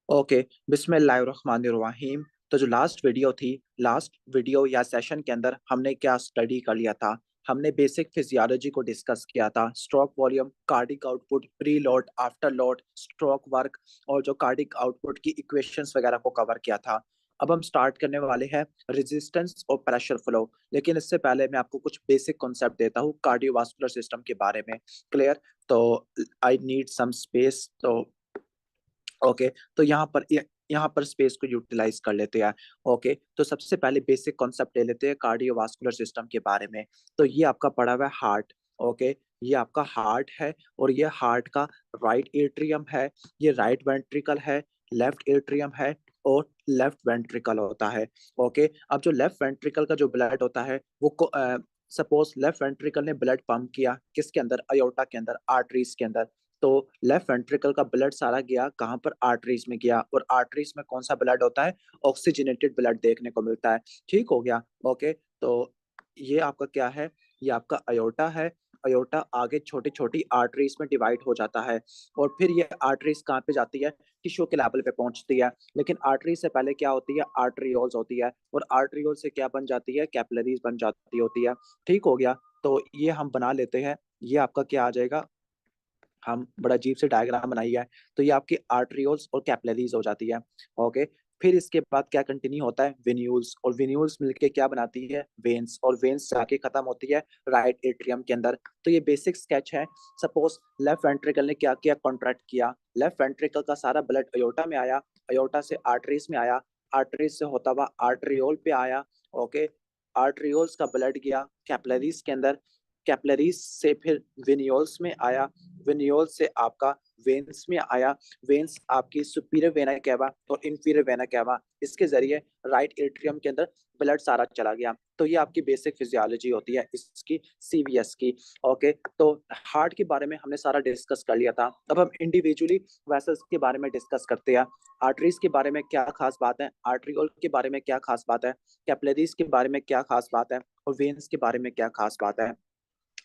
Okay. बिस्मिल्लाहिर्रहमानिर्रहीम। तो जो लास्ट वीडियो या सेशन के अंदर हमने क्या स्टडी कर लिया था? हमने बेसिक फिजियोलॉजी को डिस्कस किया था, stroke volume, cardiac output, pre load, after load, stroke work और जो कार्डिक आउटपुट की इक्वेशंस वगैरह को कवर किया था। अब हम स्टार्ट करने वाले हैं रेजिस्टेंस और प्रेशर फ्लो। लेकिन इससे पहले मैं आपको कुछ बेसिक कॉन्सेप्ट देता हूँ कार्डियोवास्कुलर सिस्टम के बारे में। क्लियर? तो आई नीड सम स्पेस। तो ओके। तो यहाँ पर स्पेस को यूटिलाइज कर लेते हैं। ओके। तो सबसे पहले बेसिक कॉन्सेप्ट ले लेते हैं कार्डियोवास्कुलर सिस्टम के बारे में। तो ये आपका पड़ा हुआ है हार्ट। ओके। ये आपका हार्ट है और ये हार्ट का राइट एट्रियम है, ये राइट वेंट्रिकल है, लेफ्ट एट्रियम है और लेफ्ट वेंट्रिकल होता है। ओके। अब जो लेफ्ट वेंट्रिकल का जो ब्लड होता है वो सपोज लेफ्ट वेंट्रिकल ने ब्लड पंप किया किसके अंदर? अयोर्टा के अंदर, आर्टरीज के अंदर। तो लेफ्ट वेंट्रिकल का ब्लड सारा गया कहाँ पर? आर्टरीज में गया। और आर्टरीज में कौन सा ब्लड होता है? ऑक्सीजनेटेड ब्लड देखने को मिलता है। ठीक हो गया? ओके। तो ये आपका क्या है? ये आपका अयोर्टा है। अयोर्टा आगे छोटी छोटी आर्टरीज में डिवाइड हो जाता है और फिर ये आर्टरीज कहाँ पे जाती है? टिश्यू के लेवल पे पहुंचती है। लेकिन आर्टरी से पहले क्या होती है? आर्टरियोल्स होती है और आर्टरियोल से क्या बन जाती है? कैपिलरीज बन जाती होती है। ठीक हो गया? तो ये हम बना लेते हैं। ये आपका क्या आ जाएगा? हम बड़ा अजीब से डायग्राम बनाई है। तो ये आपकी आर्टरियोल्स और कैपिलरीज हो जाती है। ओके। फिर इसके बाद क्या कंटिन्यू होता है? वेन्यूल्स, और वेन्यूल्स मिलके क्या बनाती है? वेन्स, और वेन्स जाके खत्म होती है राइट एट्रियम के अंदर। तो ये बेसिक स्केच है। सपोज लेफ्ट वेंट्रिकल ने क्या किया? कॉन्ट्रैक्ट किया। लेफ्ट वेंट्रिकल का सारा ब्लड अयोर्टा में आया, अयोर्टा से आर्टरीज में आया, आर्टरीज से होता हुआ आर्टरियोल पे आया। ओके। आर्टरियोल्स का ब्लड गया कैपिलरीज के अंदर, कैपिलरीज से फिर वेन्यूल्स में आया, वेन्यूल से आपका वेन्स में आया, वेन्स आपकी सुपीरियर वेना कैवा और इंफीरियर वेना कैवा, इसके जरिए राइट एट्रियम के अंदर ब्लड सारा चला गया। तो ये आपकी बेसिक फिजियोलॉजी होती है इसकी, सीवीएस की। ओके। तो हार्ट के बारे में हमने सारा डिस्कस कर लिया था। अब हम इंडिविजुअली वेसल्स के बारे में डिस्कस करते हैं। आर्टरीज के बारे में क्या खास बात है, आर्ट्रियोल के बारे में क्या खास बात है, कैपिलरीज के बारे में क्या खास बात है और वेन्स के बारे में क्या खास बात है।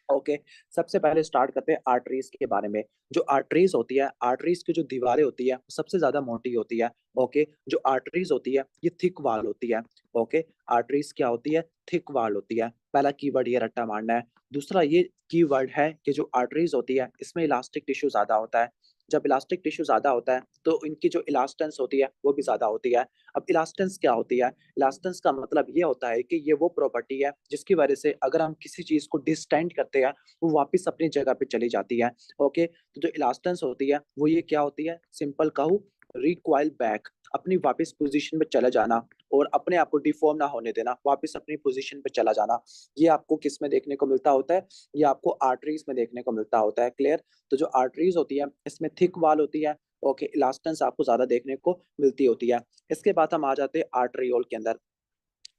ओके। सबसे पहले स्टार्ट करते हैं आर्टरीज के बारे में। जो आर्टरीज होती है, आर्टरीज की जो दीवारें होती है वो सबसे ज्यादा मोटी होती है। ओके। जो आर्टरीज होती है ये थिक वाल होती है। ओके। आर्टरीज क्या होती है? थिक वाल होती है। पहला कीवर्ड ये रट्टा मारना है। दूसरा ये कीवर्ड है कि जो आर्टरीज होती है इसमें इलास्टिक टिश्यू ज्यादा होता है। जब इलास्टिक टिश्यू ज्यादा होता है तो इनकी जो इलास्टेंस होती है वो भी ज्यादा होती है। अब इलास्टेंस क्या होती है? इलास्टेंस का मतलब ये होता है कि ये वो प्रॉपर्टी है जिसकी वजह से अगर हम किसी चीज को डिस्टेंड करते हैं वो वापस अपनी जगह पे चली जाती है। ओके। तो जो इलास्टेंस होती है वो ये क्या होती है? सिंपल कहूँ, रिकॉइल बैक, अपनी वापस पोजीशन पे चला जाना और अपने आप को डिफॉर्म ना होने देना, वापस अपनी पोजीशन पे चला जाना। ये आपको किस में देखने को मिलता होता है? ये आपको आर्टरीज में देखने को मिलता होता है। क्लियर? तो जो आर्टरीज होती है इसमें थिक वाल होती है। ओके। इलास्टेंस आपको ज्यादा देखने को मिलती होती है। इसके बाद हम आ जाते हैं आर्टरियोल के अंदर।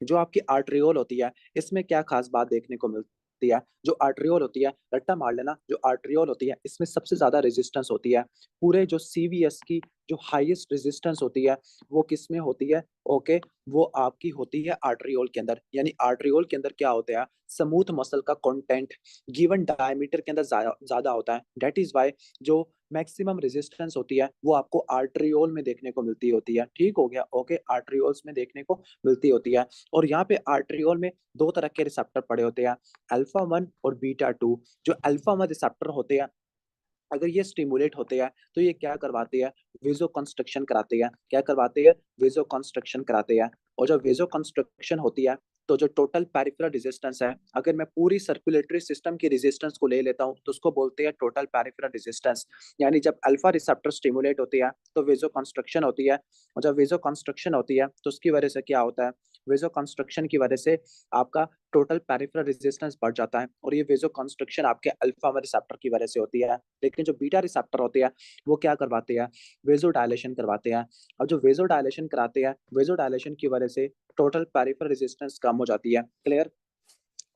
जो आपकी आर्टरियोल होती है इसमें क्या खास बात देखने को मिलती है? जो आर्टरियोल होती है, रट्टा मार लेना, जो आर्टरियोल होती है इसमें सबसे ज्यादा रेजिस्टेंस होती है। पूरे जो सीवीएस की जो हाईएस्ट रेजिस्टेंस होती है वो किस में होती है? ओके। वो आपकी होती है आर्टरियोल के अंदर। यानी आर्टरियोल के अंदर क्या होता है? स्मूथ मसल का कंटेंट गिवन डायमीटर के अंदर ज्यादा होता है। दैट इज वाई जो मैक्सिमम रेजिस्टेंस होती है वो आपको आर्टरियोल में देखने को मिलती होती है। ठीक हो गया? ओके। आर्टरियोल्स में देखने को मिलती होती है। और यहाँ पे आर्टरियोल में दो तरह के रिसेप्टर पड़े होते हैं, अल्फा 1 और बीटा 2। जो अल्फा 1 रिसेप्टर होते हैं अगर ये स्टिमुलेट होते हैं तो ये क्या करवाते हैं? वेजो कंस्ट्रक्शन कराते हैं। क्या करवाते हैं? वेजो कंस्ट्रक्शन कराते हैं। और जब वेजो कंस्ट्रक्शन होती है तो जो टोटल पेरिफेरल रेजिस्टेंस है, अगर मैं पूरी सर्कुलेटरी सिस्टम की रेजिस्टेंस को ले लेता हूँ तो उसको बोलते हैं टोटल पेरिफेरल रेजिस्टेंस। यानी जब अल्फा रिसेप्टर स्टिमुलेट होती है तो वेजो कंस्ट्रक्शन होती है, और जब वेजो कंस्ट्रक्शन होती है तो उसकी वजह से क्या होता है? वेजो कंस्ट्रक्शन की वजह से आपका टोटल पेरिफेरल रेजिस्टेंस बढ़ जाता है और ये वेजो कंस्ट्रक्शन आपके अल्फा रिसेप्टर की वजह से होती है। लेकिन जो बीटा रिसेप्टर होते हैं वो क्या करवाते हैं? वेजो डायलेशन करवाते हैं। अब जो वेजो डायलेशन कराते हैं, वेजो डायलेशन की वजह से टोटल पेरिफेरल रेजिस्टेंस कम हो जाती है। क्लियर?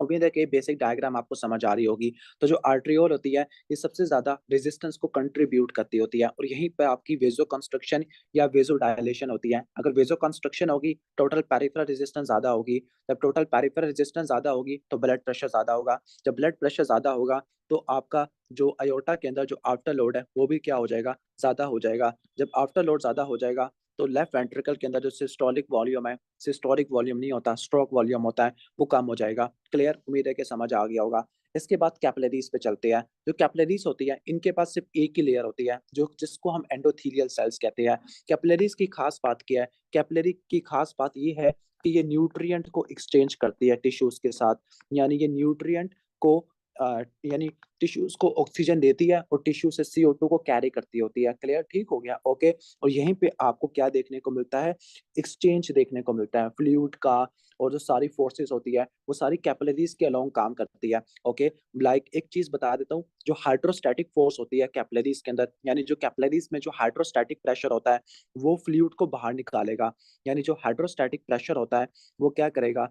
उम्मीद है कि बेसिक डायग्राम आपको समझ आ रही होगी। तो जो आर्टरियोल होती है, ये सबसे ज़्यादा रेजिस्टेंस को कंट्रीब्यूट करती होती है और यहीं पे आपकी वेज़ो कंस्ट्रक्शन या वेज़ो डायलेशन होती है। अगर वेज़ो कंस्ट्रक्शन होगी, टोटल पेरिफेरल रेजिस्टेंस ज़्यादा होगी। जब टोटल पेरिफेरल रेजिस्टेंस ज़्यादा होगी, तो ब्लड प्रेशर ज़्यादा होगा। जब ब्लड प्रेशर ज़्यादा होगा, तो आपका जो अयोर्टा के अंदर जो आफ्टर लोड है, वो भी क्या हो जाएगा? ज़्यादा हो जाएगा। जब आफ्टर लोड ज़्यादा हो जाएगा, तो लेफ्ट वेंट्रिकल के अंदर जो सिस्टोलिक वॉल्यूम है, सिस्टोलिक वॉल्यूम नहीं होता, स्ट्रोक वॉल्यूम होता है, वो कम हो जाएगा। क्लियर? उम्मीद है कि समझ आ गया होगा। इसके बाद कैपिलरीज़ पे चलते हैं। जो कैपिलरीज़ होती है, इनके पास सिर्फ़ एक ही लेयर होती है, जो जिसको हम एंडोथेलियल सेल्स कहते हैं। कैपिलरीज़ की खास बात क्या है? कैपिलरी की खास बात ये है कि ये न्यूट्रिएंट को एक्सचेंज करती है टिश्यूज़ के साथ। यानी ये न्यूट्रिएंट को यानी टिश्यूज़ को ऑक्सीजन देती है और टिश्यू से CO2 को कैरी करती होती है। क्लियर? ठीक हो गया? ओके। और यहीं पे आपको क्या देखने को मिलता है? एक्सचेंज देखने को मिलता है फ्लूइड का, और जो सारी फोर्सेस होती है, वो सारी कैपिलरीज़ के अलोंग काम करती है। ओके। लाइक एक चीज़ बता देता हूँ, जो हाइड्रोस्टैटिक फोर्स होती है कैपिलरीज़ के अंदर, यानी जो कैपिलरीज़ में जो हाइड्रोस्टैटिक प्रेशर होता है, वो फ्लूइड को बाहर निकालेगा। यानी जो हाइड्रोस्टैटिक प्रेशर होता है, वो क्या करेगा?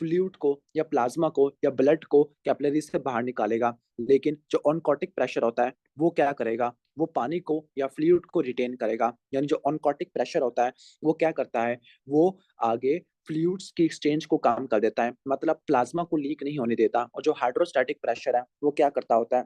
फ्लूइड को या प्लाज्मा को या ब्लड को कैपिलरी से बाहर निकालेगा। लेकिन जो ऑनकोटिक प्रेशर होता है, वो क्या करेगा? वो पानी को या फ्लूइड को रिटेन करेगा। यानी जो ऑनकोटिक प्रेशर होता है, वो क्या करता है? वो आगे फ्लूइड्स की एक्सचेंज को कम कर देता है। मतलब प्लाज्मा को लीक नहीं होने देता, और जो हाइड्रोस्टैटिक प्रेशर है, वो क्या करता होता है?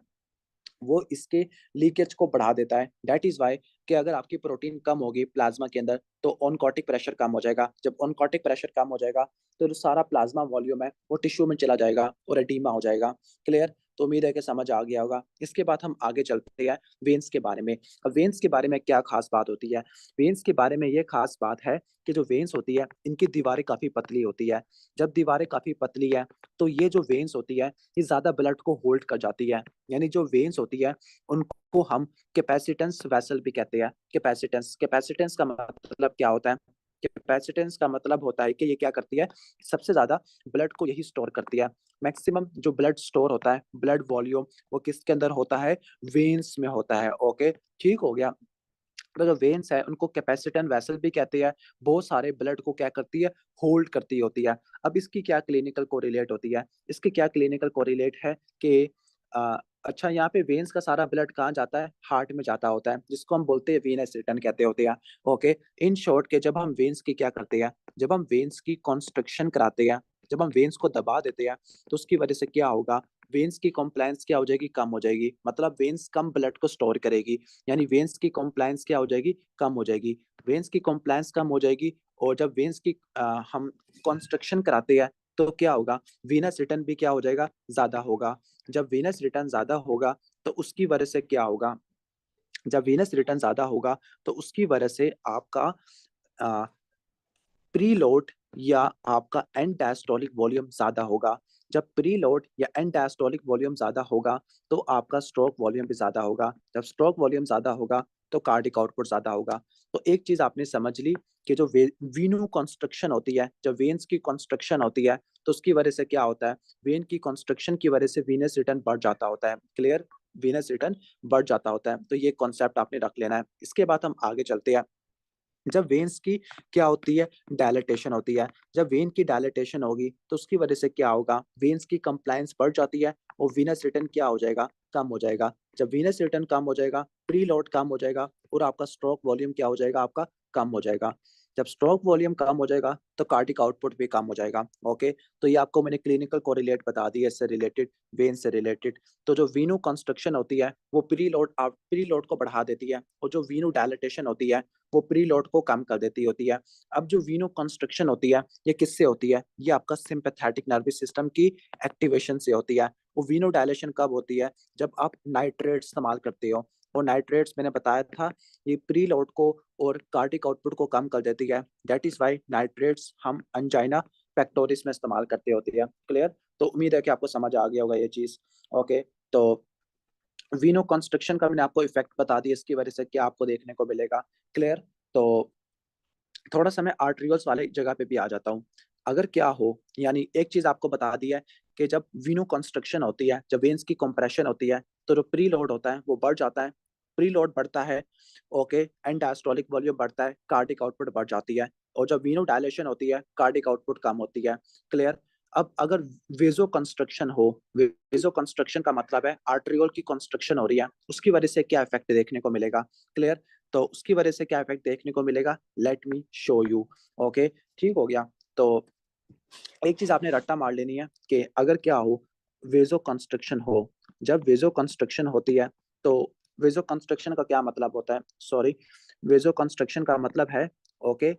वो इसके लीकेज को बढ़ा देता है। दैट इज़ व्हाई कि अगर आपकी प्रोटीन कम होगी प्लाज़्मा के अंदर, तो ऑनकोटिक प्रेशर कम हो जाएगा। जब ऑनकोटिक प्रेशर कम हो जाएगा, तो जो सारा प्लाज़्मा वॉल्यूम है, वो टिश्यू में चला जाएगा और एडीमा हो जाएगा। क्लियर? तो उम्मीद है कि समझ आ गया होगा। इसके बाद हम आगे चलते हैं वेन्स के बारे में। अब वेन्स के बारे में क्या ख़ास बात होती है? वेन्स के बारे में ये ख़ास बात है कि जो वेन्स होती है, इनकी दीवारें काफ़ी पतली होती है। जब दीवारें काफ़ी पतली है, तो ये जो वेन्स होती है, ये ज़्यादा ब्लड को होल्ड कर जाती है। यानी जो वेन्स होती है, उनको हम कैपेसिटेंस वेसल भी कहते हैं। कैपेसिटेंस कैपेसिटेंस का मतलब क्या होता है? कैपेसिटेंस का मतलब होता है कि ये क्या करती है? सबसे ज़्यादा ब्लड को यही स्टोर करती है। मैक्सिमम जो ब्लड स्टोर होता है, ब्लड वॉल्यूम, वो किसके अंदर होता है? वेन्स में होता है। ओके, ठीक हो गया। तो जो वेन्स है, उनको कैपेसिटेंट वेसल भी कहते हैं। बहुत सारे ब्लड को क्या करती है? होल्ड करती होती है। अब इसकी क्या क्लिनिकल कोरिलेट होती है? इसकी क्या क्लिनिकल कोरिलेट है कि अ, अच्छा, यहाँ पे वेन्स का सारा ब्लड कहाँ जाता है? हार्ट में जाता होता है, जिसको हम बोलते हैं वेनस रिटर्न कहते होते हैं। ओके, इन शॉर्ट के जब हम वेन्स की क्या करते हैं? जब हम वेन्स की कंस्ट्रक्शन कराते हैं, जब हम वेन्स को दबा देते हैं, तो उसकी वजह से क्या होगा? वेन्स की कॉम्प्लायंस क्या हो जाएगी? कम हो जाएगी। मतलब वेन्स कम ब्लड को स्टोर करेगी। यानी वेन्स की कॉम्प्लायंस क्या हो जाएगी? कम हो जाएगी। वेन्स की कॉम्प्लायंस कम हो जाएगी, और जब वेन्स की हम कंस्ट्रक्शन कराते हैं, तो क्या होगा? वीनस रिटर्न भी क्या हो जाएगा? ज़्यादा होगा। जब वीनस रिटर्न ज़्यादा होगा, तो उसकी वजह से क्या होगा? जब वीनस रिटर्न ज़्यादा होगा, तो उसकी वजह से आपका अ, प्रीलोड या आपका एंड डायस्टोलिक वॉल्यूम ज़्यादा होगा। जब प्रीलोड या एंड डायस्टोलिक वॉल्यूम ज़्यादा होगा, तो आपका स्ट्रोक वॉल्यूम भी ज़्यादा होगा। जब स्ट्रोक वॉल्यूम ज़्यादा होगा, तो कार्डिक आउटपुट ज़्यादा होगा। तो एक चीज़ आपने समझ ली कि जो वीनू कंस्ट्रक्शन होती है, जब वेन्स की कंस्ट्रक्शन होती है, तो उसकी वजह से क्या होता है? वेन की कंस्ट्रक्शन की वजह से वीनस रिटर्न बढ़ जाता होता है। क्लियर? वीनस रिटर्न बढ़ जाता होता है। तो ये कॉन्सेप्ट आपने रख लेना है। इसके बाद हम आगे चलते हैं। जब वेन्स की क्या होती है? डायलेटेशन होती है। जब वेन की डायलेटेशन होगी, तो उसकी वजह से क्या होगा? वेन्स की कंप्लायंस बढ़ जाती है और वीनस रिटर्न क्या हो जाएगा? कम हो जाएगा। जब वीनस रिटर्न कम हो जाएगा, प्रीलोड कम हो जाएगा, और आपका स्ट्रोक वॉल्यूम क्या हो जाएगा? आपका कम हो जाएगा। जब स्ट्रोक वॉल्यूम कम हो जाएगा, तो कार्डिक आउटपुट भी कम हो जाएगा। ओके? तो ये आपको मैंने क्लिनिकल कोरिलेट बता दी है इससे रिलेटेड, वेन से रिलेटेड। तो जो वीनू कंस्ट्रक्शन होती है, वो प्रीलोड को बढ़ा देती है, और जो वीनू डायलेटेशन होती है, वो प्रीलोड को कम कर देती होती है। अब जो वीनो कंस्ट्रक्शन होती है, ये किससे होती है? ये आपका सिम्पैथेटिक नर्वस सिस्टम की एक्टिवेशन से होती है। वो वीनो डायलेशन कब होती है? जब आप नाइट्रेट इस्तेमाल करते हो, और नाइट्रेट्स मैंने बताया था, ये प्रीलोड को और कार्डिक आउटपुट को कम कर देती है। दैट इज़ व्हाई नाइट्रेट्स हम एंजाइना पेक्टोरिस में इस्तेमाल करते होती है। क्लियर? तो उम्मीद है कि आपको समझ आ गया होगा ये चीज़। ओके, तो वीनो कंस्ट्रक्शन का मैंने आपको इफ़ेक्ट बता दिया, इसकी वजह से क्या आपको देखने को मिलेगा। क्लियर? तो थोड़ा-सा मैं आर्टेरियल्स वाले जगह पे भी आ जाता हूँ। अगर क्या हो, यानी एक चीज़ आपको बता दी है कि जब वीनो कंस्ट्रक्शन होती है, जब वेन्स की कंप्रेशन होती है, तो जो प्रीलोड होता है, वो बढ़ जाता है। प्रीलोड बढ़ता है, ओके, एंड डायस्टोलिक वॉल्यूम बढ़ता है, कार्डिक आउटपुट बढ़ जाती है। और जब वीनो डायलेशन होती है, कार्डिक आउटपुट कम होती है। क्लियर? अब अगर वेजो कंस्ट्रक्शन हो, वेजो कंस्ट्रक्शन का मतलब है आर्टरियोल की कंस्ट्रक्शन हो रही है, उसकी वजह से क्या इफेक्ट देखने को मिलेगा, क्लियर। तो उसकी वजह से क्या इफेक्ट देखने को मिलेगा, let me show you. Okay, ठीक हो गया। तो एक चीज आपने रट्टा मार लेनी है कि अगर क्या हो, वेजो कंस्ट्रक्शन हो, जब वेजो कंस्ट्रक्शन होती है तो वेजो कंस्ट्रक्शन का क्या मतलब होता है, सॉरी, वेजो कंस्ट्रक्शन का मतलब है, ओके,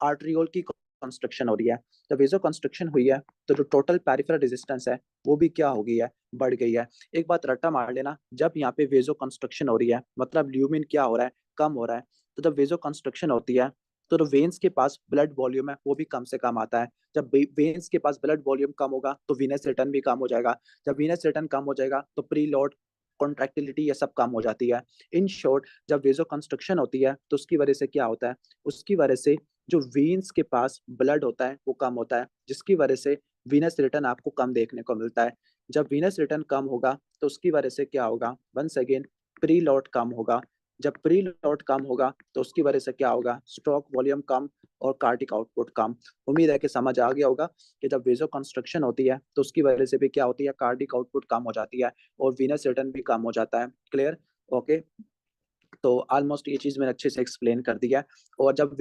आर्टरियोल की कंस्ट्रक्शन हो रही है। जब वेजो कंस्ट्रक्शन हुई है तो जो टोटल पेरिफेरल रेजिस्टेंस है वो भी क्या हो गई है, बढ़ गई है। एक बात रट्टा मार लेना, जब यहाँ पे वेजो कंस्ट्रक्शन हो रही है मतलब ल्यूमिन क्या हो रहा है, कम हो रहा है। तो जब वेजो कंस्ट्रक्शन होती है तो जो वेन्स के पास ब्लड वॉल्यूम है वो भी कम से कम आता है। जब वेन्स के पास ब्लड वॉल्यूम कम होगा तो वीनस रिटर्न भी कम हो जाएगा। जब वीनस रिटर्न कम हो जाएगा तो प्री लोड कॉन्ट्रैक्टिलिटी ये सब कम हो जाती है। इन शॉर्ट, जब वेजो कंस्ट्रक्शन होती है तो उसकी वजह से क्या होता है, उसकी वजह से जो वेन्स के पास ब्लड होता है वो कम होता है, जिसकी वजह से वीनस रिटर्न आपको कम देखने को मिलता है। जब वीनस रिटर्न कम होगा तो उसकी वजह से क्या होगा, वंस अगेन प्री लोड कम होगा। जब प्री लोड कम होगा तो उसकी वजह से क्या होगा, स्ट्रोक वॉल्यूम कम और कार्डिक आउटपुट कम। उम्मीद है कि समझ आ गया होगा कि जब वेजो कंस्ट्रक्शन होती है तो उसकी वजह से भी क्या होती है, कार्डिक आउटपुट कम हो जाती है और वीनस रिटर्न भी कम हो जाता है, क्लियर। ओके, तो ऑलमोस्ट ये चीज मैंने अच्छे से एक्सप्लेन कर दिया है। और जब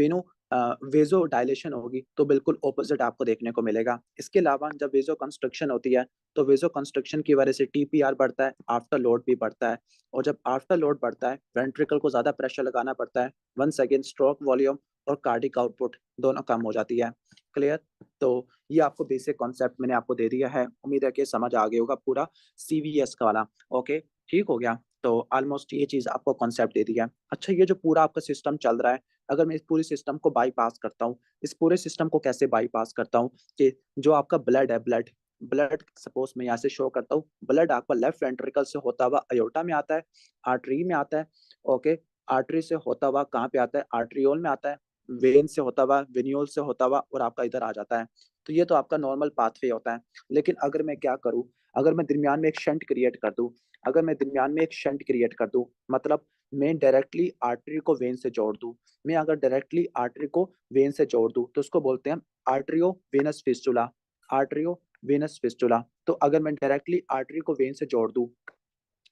वेजो डायलेशन होगी तो बिल्कुल ऑपोजिट आपको देखने को मिलेगा। इसके अलावा जब वेजो कंस्ट्रक्शन होती है तो वेजो कंस्ट्रक्शन की वजह से टीपीआर बढ़ता है, आफ्टर लोड भी बढ़ता है। और जब आफ्टर लोड बढ़ता है वेंट्रिकल को ज्यादा प्रेशर लगाना पड़ता है, वन सेकेंड स्ट्रोक वॉल्यूम और कार्डिक आउटपुट दोनों कम हो जाती है, क्लियर। तो ये आपको बेसिक कॉन्सेप्ट मैंने आपको दे दिया है, उम्मीद है कि समझ आ गया होगा पूरा सीवीएस का वाला। ओके, ठीक हो गया। तो ऑलमोस्ट ये चीज आपको कॉन्सेप्ट दे दिया। अच्छा, ये जो पूरा आपका सिस्टम चल रहा है, अगर मैं इस पूरे सिस्टम को बाईपास करता हूँ, इस पूरे सिस्टम को कैसे बाईपास करता हूँ कि जो आपका ब्लड है, ब्लड ब्लड सपोज मैं यहाँ से शो करता हूँ, ब्लड आपका लेफ्ट वेंट्रिकल से होता हुआ अयोटा में आता है, आर्टरी में आता है। ओके, आर्टरी से होता हुआ कहाँ पे आता है, आर्ट्रियोल में आता है, वेन से होता हुआ, वेन्यूल से होता हुआ और आपका इधर आ जाता है। तो ये तो आपका नॉर्मल पाथवे होता है। लेकिन अगर मैं क्या करूँ, अगर मैं दरमियान में एक शंट क्रिएट कर दूं, अगर मैं दरमियान में एक शंट क्रिएट कर दूं, मतलब मैं डायरेक्टली आर्टरी को वेन से जोड़ दूं, मैं अगर डायरेक्टली आर्टरी को वेन से जोड़ दूं तो उसको बोलते हैं आर्टरियो वेनस फिस्टुला, आर्टरियो वेनस फिस्टुला। तो अगर मैं डायरेक्टली आर्टरी को वेन से जोड़ दूं,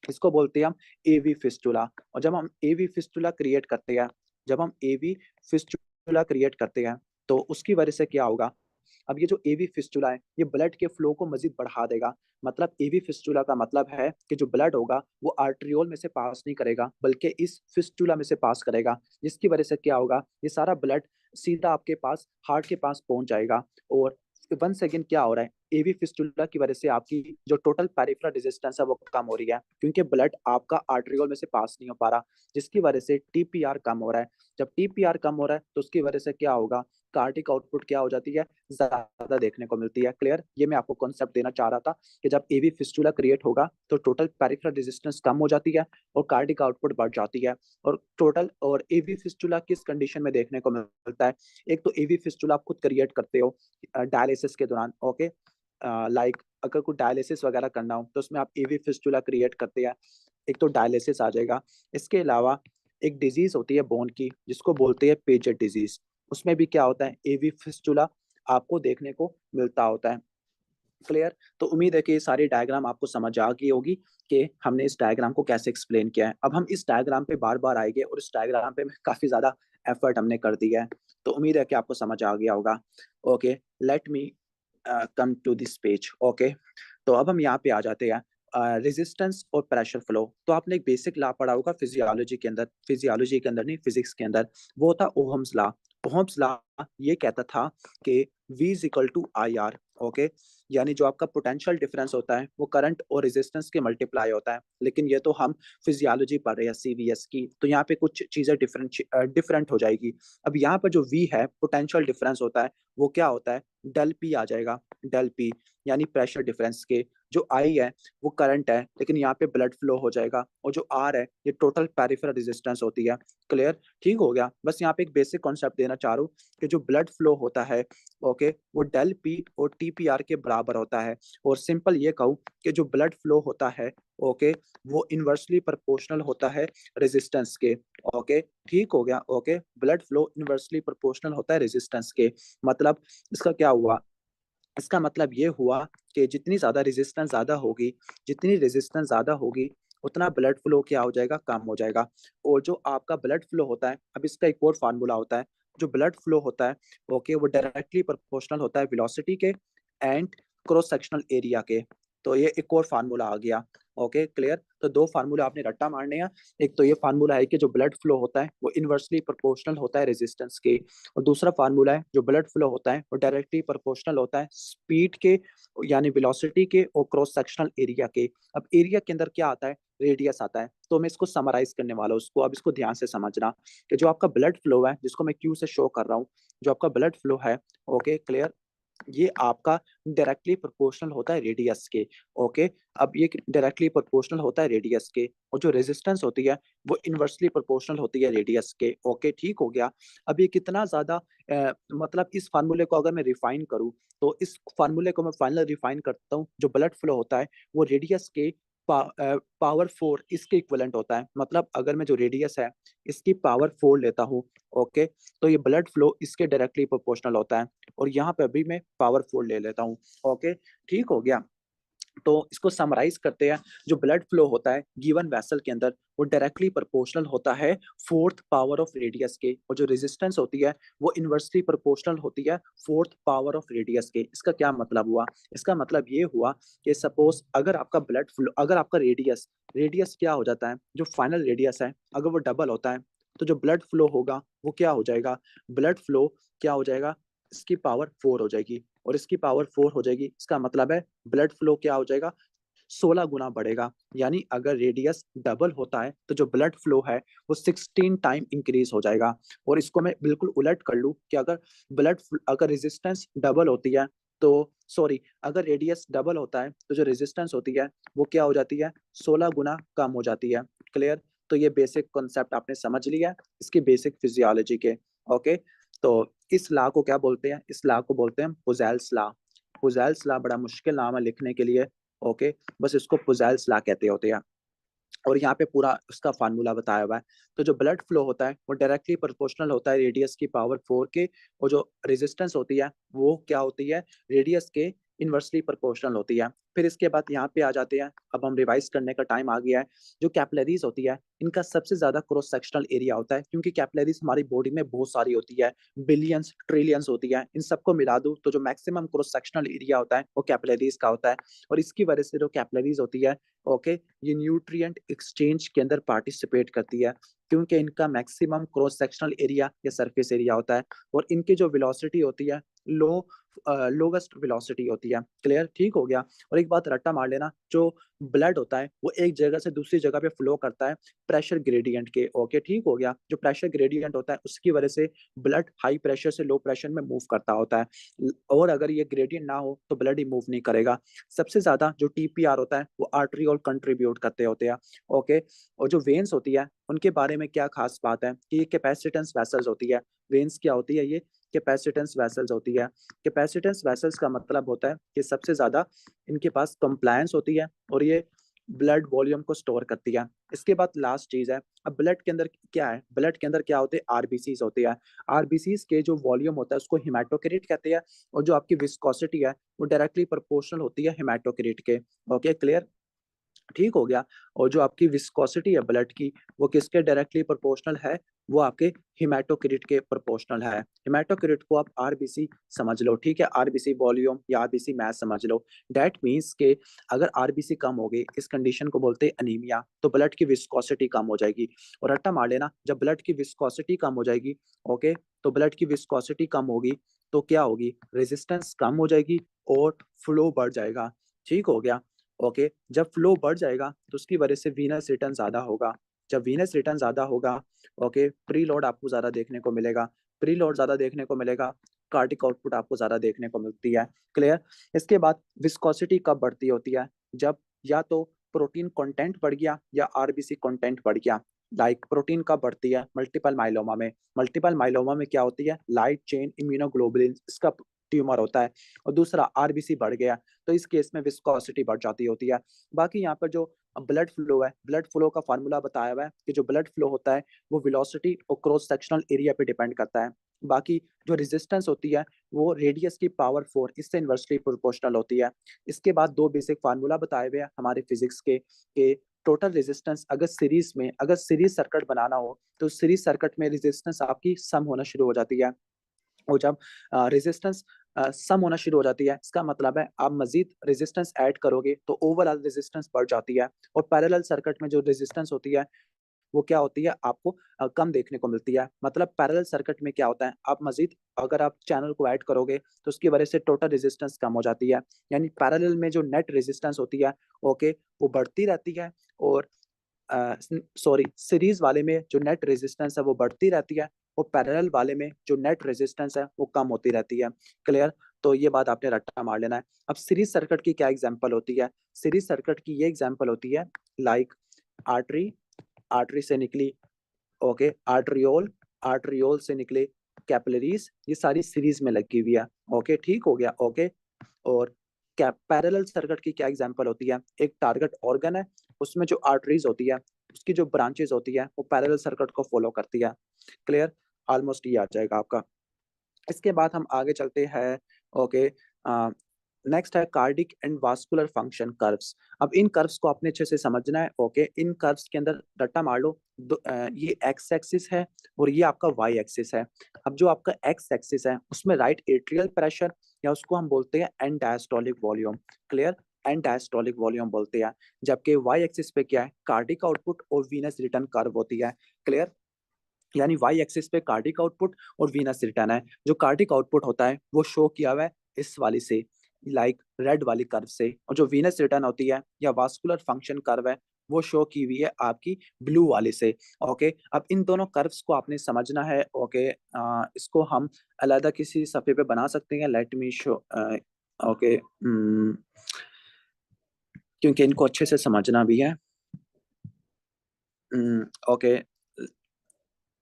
इसको बोलते हैं हम एवी फिस्टुला। और जब हम एवी फिस्टुला क्रिएट करते हैं, जब हम एवी फिस्टुला क्रिएट करते हैं तो उसकी वजह से क्या होगा, अब ये जो एवी फिस्टुला है ये ब्लड के फ्लो को मजीद बढ़ा देगा। मतलब एवी फिस्टुला का मतलब है कि जो ब्लड होगा वो आर्ट्रियोल में से पास नहीं करेगा बल्कि इस फिस्टुला में से पास करेगा, जिसकी वजह से क्या होगा, ये सारा ब्लड सीधा आपके पास हार्ट के पास पहुंच जाएगा। और वन सेकेंड क्या हो रहा है, एवी फिस्टुला की वजह से आपकी जो टोटल पेरिफेरल रेजिस्टेंस है वो कम हो रही है, क्योंकि ब्लड आपका आर्ट्रियोल में से पास नहीं हो पा रहा, जिसकी वजह से टीपीआर कम हो रहा है। जब टीपीआर कम हो रहा है तो उसकी वजह से क्या होगा, कार्डिक आउटपुट क्या हो जाती है, ज्यादा देखने को मिलती है, क्लियर। ये मैं आपको कॉन्सेप्ट देना चाह रहा था कि जब एवी फिस्टुला क्रिएट होगा तो टोटल पेरिफेरल रेजिस्टेंस कम हो जाती है और कार्डिक आउटपुट बढ़ जाती है। और टोटल और एवी फिस्टुला किस कंडीशन में देखने को मिलता है, एक तो एवी फिस्टुला आप खुद क्रिएट करते हो डायलिसिस के दौरान। ओके, लाइक अगर कोई डायलिसिस वगैरह करना हो तो उसमें आप एवी फिस्टुला क्रिएट करते हैं, एक तो डायलिसिस आ जाएगा। इसके अलावा एक डिजीज होती है बोन की जिसको बोलते हैं पेजेट डिजीज, उसमें भी क्या होता है, एवी फिस्टुला आपको देखने को मिलता होता है, क्लियर। तो उम्मीद है कि ये सारी डायग्राम आपको समझ आ गई होगी कि हमने इस डायग्राम को कैसे एक्सप्लेन किया है। अब हम इस डायग्राम पे बार बार आएंगे और इस डायग्राम पे काफी ज्यादा एफर्ट हमने कर दिया है, तो उम्मीद है कि आपको समझ आ गया होगा। Okay, let me come to this page. Okay, तो अब हम यहाँ पे आ जाते हैं, रेजिस्टेंस और प्रेशर फ्लो। तो आपने एक बेसिक लॉ पढ़ा होगा फिजियोलॉजी के अंदर, फिजियोलॉजी के अंदर नहीं, फिजिक्स के अंदर, वो था ओहम्स लॉ। ओहम्स लॉ ये कहता था कि V is equal to I R. Okay, यानी जो आपका पोटेंशियल डिफरेंस होता है वो करंट और रेजिस्टेंस के मल्टीप्लाई होता है। लेकिन ये तो हम फिजियोलॉजी पढ़ रहे हैं सीवीएस की, तो यहाँ पे कुछ चीजें डिफरेंट हो जाएगी। अब यहाँ पर जो V है पोटेंशियल डिफरेंस होता है, वो क्या होता है, डेल पी आ जाएगा, डेल पी यानी प्रेशर डिफरेंस के। जो आई है वो करंट है, लेकिन यहाँ पे ब्लड फ्लो हो जाएगा। और जो आर है ये टोटल पेरिफेरल रेजिस्टेंस होती है, क्लियर, ठीक हो गया। बस यहाँ पे एक बेसिक कॉन्सेप्ट देना चाह रहा हूँ कि जो ब्लड फ्लो होता है, ओके, वो डेल पी और टीपीआर के बराबर होता है। और सिंपल ये कहूँ कि जो ब्लड फ्लो होता है, ओके, वो इनवर्सली प्रोपोर्शनल होता है रेजिस्टेंस के। ओके, ठीक हो गया। Okay, blood flow inversely proportional होता है रेजिस्टेंस के। मतलब इसका क्या हुआ, इसका मतलब ये हुआ कि जितनी रेजिस्टेंस ज्यादा होगी उतना ब्लड फ्लो क्या हो जाएगा, कम हो जाएगा। और जो आपका ब्लड फ्लो होता है, अब इसका एक और फार्मूला होता है। जो ब्लड फ्लो होता है, ओके, वो डायरेक्टली प्रोपोर्शनल होता है वेलोसिटी के एंड क्रॉस सेक्शनल एरिया के। तो ये एक और फार्मूला आ गया। Okay, clear. तो दो फार्मूला आपने रट्टा मारने हैं। एक तो ये फार्मूला है कि जो ब्लड फ्लो होता है वो इनवर्सली प्रोपोर्शनल होता है रेजिस्टेंस के, और दूसरा फार्मूला है जो ब्लड फ्लो होता है वो डायरेक्टली प्रोपोर्शनल होता है स्पीड के, यानी वेलोसिटी के और क्रॉस सेक्शनल एरिया के। अब एरिया के अंदर क्या आता है, रेडियस आता है। तो मैं इसको समराइज करने वाला हूँ उसको, अब इसको ध्यान से समझना कि जो आपका ब्लड फ्लो है, जिसको मैं क्यू से शो कर रहा हूँ, जो आपका ब्लड फ्लो है, ओके, क्लियर, ये आपका डायरेक्टली प्रोपोर्शनल होता है रेडियस के। ओके, अब ये डायरेक्टली प्रोपोर्शनल होता है रेडियस के, और जो रेजिस्टेंस होती है वो इनवर्सली प्रोपोर्शनल होती है रेडियस के। ओके, ठीक हो गया। अब ये कितना ज्यादा मतलब इस फार्मूले को अगर मैं रिफाइन करूं, तो इस फार्मूले को मैं फाइनल रिफाइन करता हूँ, जो ब्लड फ्लो होता है वो रेडियस के पावर 4 इसके इक्वलेंट होता है। मतलब अगर मैं जो रेडियस है इसकी पावर 4 लेता हूँ, ओके, तो ये ब्लड फ्लो इसके डायरेक्टली प्रोपोर्शनल होता है। और यहाँ पे अभी मैं पावरफुल ले लेता हूँ। ओके, ठीक हो गया। तो इसको समराइज करते हैं। जो ब्लड फ्लो होता है गिवन वेसल के अंदर वो डायरेक्टली प्रोपोर्शनल होता है फोर्थ पावर ऑफ रेडियस के, और जो रेजिस्टेंस होती है वो इनवर्सली प्रोपोर्शनल होती है फोर्थ पावर ऑफ रेडियस के। इसका क्या मतलब हुआ, इसका मतलब ये हुआ कि सपोज अगर आपका ब्लड फ्लो, अगर आपका रेडियस रेडियस क्या हो जाता है, जो फाइनल रेडियस है अगर वो डबल होता है, तो जो ब्लड फ्लो होगा वो क्या हो जाएगा, ब्लड फ्लो क्या हो जाएगा, इसकी पावर 4 हो जाएगी। और इसकी पावर 4 हो जाएगी, इसका मतलब है ब्लड फ्लो क्या हो जाएगा, 16 गुना बढ़ेगा। यानी अगर रेडियस डबल होता है तो जो ब्लड फ्लो है वो 16 टाइम इंक्रीज हो जाएगा। और इसको मैं बिल्कुल उलट कर लूं कि अगर रेजिस्टेंस डबल होती है, तो सॉरी, अगर रेडियस डबल होता है तो जो रेजिस्टेंस होती है वो क्या हो जाती है, 16 गुना कम हो जाती है। क्लियर। तो ये बेसिक कॉन्सेप्ट आपने समझ लिया, इसकी बेसिक फिजियोलॉजी के। ओके, तो इस लॉ को क्या बोलते हैं, इस लॉ को बोलते हैं पुजेल्स लॉ। पुजेल्स लॉ बड़ा मुश्किल नाम है लिखने के लिए। ओके, बस इसको पुजेल्स लॉ कहते होते हैं। और यहाँ पे पूरा उसका फार्मूला बताया हुआ है। तो जो ब्लड फ्लो होता है वो डायरेक्टली प्रोपोर्शनल होता है रेडियस की पावर 4 के, और जो रेजिस्टेंस होती है वो क्या होती है, रेडियस के इनवर्सली प्रोपोर्शनल होती है। फिर इसके बाद यहाँ पे आ जाते हैं, अब हम रिवाइज करने का टाइम आ गया है। जो कैपिलरीज होती है इनका सबसे ज्यादा क्रॉस सेक्शनल एरिया होता है, क्योंकि कैपिलरीज हमारी बॉडी में बहुत सारी होती है, बिलियंस ट्रिलियंस होती है। इन सबको मिला दूं तो जो मैक्सिमम क्रॉस सेक्शनल एरिया होता है वो कैपिलरीज का होता है। और इसकी वजह से जो कैपिलरीज होती है, ओके, ये न्यूट्रिएंट एक्सचेंज के अंदर पार्टिसिपेट करती है, क्योंकि इनका मैक्सिमम क्रॉस सेक्शनल एरिया या सरफेस एरिया होता है। और इनकी जो वेलोसिटी होती है लो लोवेस्ट वेलोसिटी होती है। क्लियर, ठीक हो गया। और एक बात रट्टा मार लेना, जो ब्लड होता है वो एक जगह से दूसरी जगह पे फ्लो करता है प्रेशर ग्रेडियंट के। ओके, ठीक हो गया। जो प्रेशर ग्रेडियंट होता है उसकी वजह से ब्लड हाई प्रेशर से लो प्रेशर में मूव करता होता है, और अगर ये ग्रेडियंट ना हो तो ब्लड ही मूव नहीं करेगा। सबसे ज्यादा जो टीपीआर होता है वो आर्टरी और कंट्रीब्यूट करते होते हैं। ओके, और जो वेन्स होती है उनके बारे में क्या खास बात है कि ये कैपेसिटेंस वेसल्स होती है। वेन्स क्या होती है, ये कैपेसिटेंस वेसल्स होती है। कैपेसिटेंस वेसल्स का मतलब होता है कि सबसे ज्यादा इनके पास कंप्लायंस होती है, और ये ब्लड वॉल्यूम को स्टोर करती है। इसके बाद लास्ट चीज है, अब ब्लड के अंदर क्या है, ब्लड के अंदर क्या होते हैं, आरबीसीज होती है। आरबीसीज के जो वॉल्यूम होता है उसको हिमेटोक्रिट कहते हैं, और जो आपकी विस्कोसिटी है वो डायरेक्टली प्रोपोर्शनल होती है हिमेटोक्रिट के। ओके, क्लियर, ठीक हो गया। और जो आपकी विस्कोसिटी है ब्लड की, वो किसके डायरेक्टली प्रोपोर्शनल है, वो आपके हिमेटोक्रिट के प्रोपोर्शनल है। हिमेटोक्रिट को आप आरबीसी समझ लो, ठीक है, आरबीसी वॉल्यूम या आरबीसी मास समझ लो। दैट मींस के अगर आरबीसी कम हो गई, इस कंडीशन को बोलते हैं अनीमिया, तो ब्लड की विस्कोसिटी कम हो जाएगी। और रट्टा मार लेना, जब ब्लड की विस्कोसिटी कम हो जाएगी, ओके, तो ब्लड की विस्कोसिटी कम होगी तो क्या होगी, रेजिस्टेंस कम हो जाएगी और फ्लो बढ़ जाएगा। ठीक हो गया। ओके, जब फ्लो बढ़ जाएगा तो उसकी वजह से वीनस रिटर्न ज्यादा होगा। जब वीनस रिटर्न ज्यादा होगा, ओके, प्री लोड आपको ज्यादा देखने को मिलेगा। प्री लोड ज्यादा देखने को मिलेगा, कार्डिक आउटपुट आपको ज्यादा देखने को मिलती है। क्लियर। इसके बाद विस्कोसिटी कब बढ़ती होती है, जब या तो प्रोटीन कंटेंट बढ़ गया या आरबीसी कंटेंट बढ़ गया। लाइक प्रोटीन कब बढ़ती है, मल्टीपल माइलोमा में। मल्टीपल माइलोमा में क्या होती है, लाइट चेन इम्यूनोग्लोबुलिन, इसका ट्यूमर होता है, और दूसरा आरबीसी बढ़ गया तो इस केस में विस्कोसिटी बढ़ जाती होती है। बाकी यहाँ पर जो ब्लड फ्लो है, ब्लड फ्लो का फार्मूला बताया हुआ है कि जो ब्लड फ्लो होता है वो वेलोसिटी और क्रॉस सेक्शनल एरिया पे डिपेंड करता है। बाकी जो रेजिस्टेंस होती है वो रेडियस की पावर 4 इससे इन्वर्सली प्रोपोर्शनल होती है। इसके बाद दो बेसिक फार्मूला बताए हुए हैं हमारे फिजिक्स के टोटल रेजिस्टेंस अगर सीरीज सर्किट बनाना हो तो सीरीज सर्किट में रेजिस्टेंस आपकी सम होना शुरू हो जाती है। और जब रेजिस्टेंस सम होना शुरू हो जाती है, इसका मतलब है आप मजीद रेजिस्टेंस ऐड करोगे तो ओवरऑल रेजिस्टेंस बढ़ जाती है। और पैरेलल सर्किट में जो रेजिस्टेंस होती है वो क्या होती है, आपको कम देखने को मिलती है। मतलब पैरेलल सर्किट में क्या होता है, आप मजीद अगर आप चैनल को ऐड करोगे तो उसकी वजह से टोटल रेजिस्टेंस कम हो जाती है। यानी पैरेलल में जो नेट रेजिस्टेंस होती है, ओके, वो बढ़ती रहती है। और सीरीज वाले में जो नेट रेजिस्टेंस है वो बढ़ती रहती है, और पैरेलल वाले में जो नेट रेजिस्टेंस है वो कम होती रहती है। क्लियर? तो ये बात आपने रट्टा मार लेना है। अब सीरीज सर्किट की क्या एग्जांपल होती है? सीरीज सर्किट की ये एग्जांपल होती है लाइक आर्टरी, आर्टरी से निकली, ओके, आर्ट्रियोल, आर्ट्रियोल से निकले कैपिलरीज, ये सारी सीरीज में लगी हुई है। ओके, ठीक हो गया। ओके, और क्या पैरेलल सर्किट की क्या एग्जांपल होती है? एक टारगेट ऑर्गन है, उसमें जो आर्टरीज होती है उसकी जो ब्रांचेस होती है वो पैरेलल सर्किट को फॉलो करती है। क्लियर? ऑलमोस्ट ये आ जाएगा आपका। इसके बाद हम आगे चलते हैं। ओके, नेक्स्ट है cardiac and vascular function curves. अब इन कर्व्स को आपने अच्छे से समझना है। ओके, इन कर्व्स के अंदर रट्टा मार लो, ये एक्स एक्सिस है और ये आपका वाई एक्सिस है। अब जो आपका एक्स एक्सिस है उसमें राइट एट्रियल प्रेशर, या उसको हम बोलते हैं and diastolic volume. Clear? And diastolic volume बोलते हैं। जबकि वाई एक्सिस पे क्या है, कार्डिक आउटपुट और वीनस रिटर्न कर्व होती है। क्लियर? यानी वाई एक्सिस पे कार्डिक आउटपुट और वीनस रिटर्न है। जो कार्डिक आउटपुट होता है वो शो किया हुआ है इस वाली से, लाइक रेड वाली कर्व से, और जो वीनस रिटर्न होती है या वास्कुलर फंक्शन कर्व है वो शो की हुई है आपकी ब्लू वाले से। ओके, अब इन दोनों कर्व्स को आपने समझना है। ओके, इसको हम अलग किसी सफ़े पे बना सकते हैं। Let me show. ओके, क्योंकि इनको अच्छे से समझना भी है। ओके,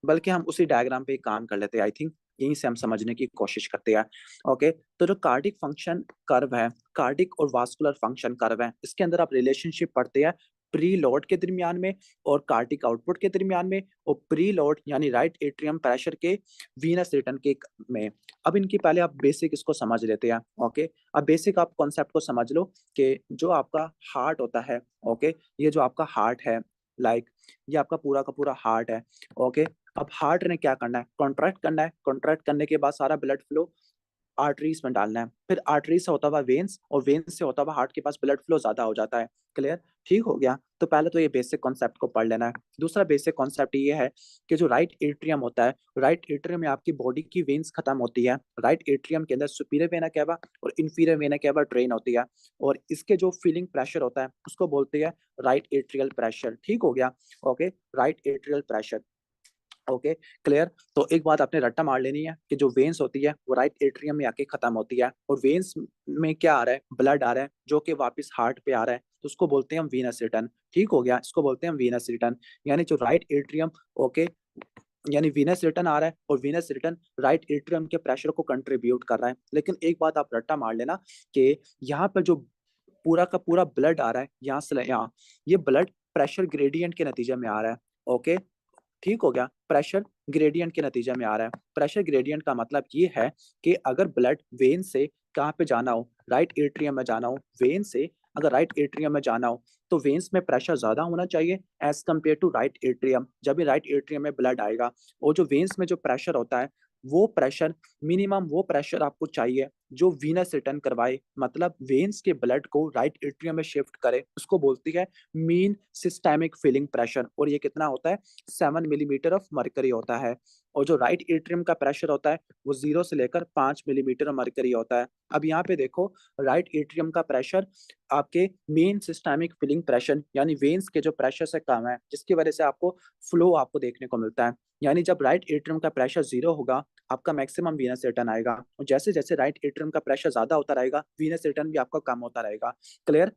बल्कि हम उसी डायग्राम पे काम कर लेते हैं। आई थिंक यहीं से हम समझने की कोशिश करते हैं। ओके, तो जो कार्डिक फंक्शन कर्व है, कार्डिक और वास्कुलर फंक्शन कर्व है, इसके अंदर आप रिलेशनशिप पढ़ते हैं प्री लोड के दरमियान में और कार्डिक आउटपुट के दरमियान में, और प्री लोड यानी राइट एट्रियम प्रेशर के वीनस रिटर्न के में। अब इनकी पहले आप बेसिक इसको समझ लेते हैं। ओके, अब बेसिक आप कॉन्सेप्ट को समझ लो कि जो आपका हार्ट होता है, ओके, ये जो आपका हार्ट है, लाइक ये आपका पूरा का पूरा हार्ट है। ओके, अब हार्ट ने क्या करना है, कॉन्ट्रैक्ट करना है। कॉन्ट्रैक्ट करने के बाद सारा ब्लड फ्लो आर्टरीज में डालना है, फिर आर्टरीज से होता हुआ वेन्स, और वेन्स से होता हुआ हार्ट के पास ब्लड फ्लो ज्यादा हो जाता है। क्लियर? ठीक हो गया। तो पहले तो ये बेसिक कॉन्सेप्ट को पढ़ लेना है। दूसरा बेसिक कॉन्सेप्ट ये है कि जो राइट एट्रियम होता है, राइट एट्रियम में आपकी बॉडी की वेन्स खत्म होती है। राइट एट्रियम के अंदर सुपीरियर वेना कैवा और इन्फीरियर वेना कैवा ड्रेन होती है, और इसके जो फीलिंग प्रेशर होता है उसको बोलते हैं राइट एट्रियल प्रेशर। ठीक हो गया। Okay, right atrial pressure. Okay, clear? तो एक बात आपने रट्टा मार लेनी है कि जो वेन्स होती है वो राइट एट्रियम में आके खत्म होती है, और वेन्स में क्या आ रहा है, ब्लड आ रहा है जो कि वापस हार्ट पे आ रहा है, तो उसको बोलते हैं हम वीनस रिटर्न। ठीक हो गया, इसको बोलते हैं हम वीनस रिटर्न। यानी जो राइट एट्रियम, ओके, यानी वीनस रिटर्न आ रहा है, और वीनस रिटर्न राइट एट्रियम के प्रेशर को कंट्रीब्यूट कर रहा है। लेकिन एक बात आप रट्टा मार लेना कि यहाँ पर जो पूरा का पूरा ब्लड आ रहा है यहाँ से यहाँ, ये ब्लड प्रेशर ग्रेडियंट के नतीजे में आ रहा है। ओके, ठीक हो गया, प्रेशर ग्रेडियंट के नतीजे में आ रहा है। प्रेशर ग्रेडियंट का मतलब ये है कि अगर ब्लड वेन से कहाँ पे जाना हो, राइट एट्रियम में जाना हो, वेन से अगर राइट एट्रियम में जाना हो तो वेन्स में प्रेशर ज्यादा होना चाहिए as compare to right atrium. जब भी राइट एट्रियम में ब्लड आएगा, और जो वेन्स में जो प्रेशर होता है वो प्रेशर, मिनिमम वो प्रेशर आपको चाहिए जो वीनस रिटर्न करवाए, मतलब वेन्स के ब्लड को राइट एट्रियम में शिफ्ट करे, उसको बोलती है मीन सिस्टेमिक फिलिंग प्रेशर। और ये कितना होता है, 7 मिलीमीटर ऑफ मरकरी होता है। और जो राइट एट्रियम का प्रेशर होता है वो 0 से लेकर 5 मिलीमीटर मरकरी होता है। अब यहाँ पे देखो, राइट एट्रियम का प्रेशर आपके मेन सिस्टेमिक फिलिंग प्रेशर यानी वेन्स के जो प्रेशर से कम है, जिसकी वजह से आपको फ्लो आपको देखने को मिलता है। यानी जब राइट एट्रियम का प्रेशर 0 होगा, आपका मैक्सिमम वीनस रिटर्न आएगा, और जैसे जैसे राइट एट्रियम का प्रेशर ज्यादा होता रहेगा, वीनस रिटर्न भी आपका कम होता रहेगा। क्लियर?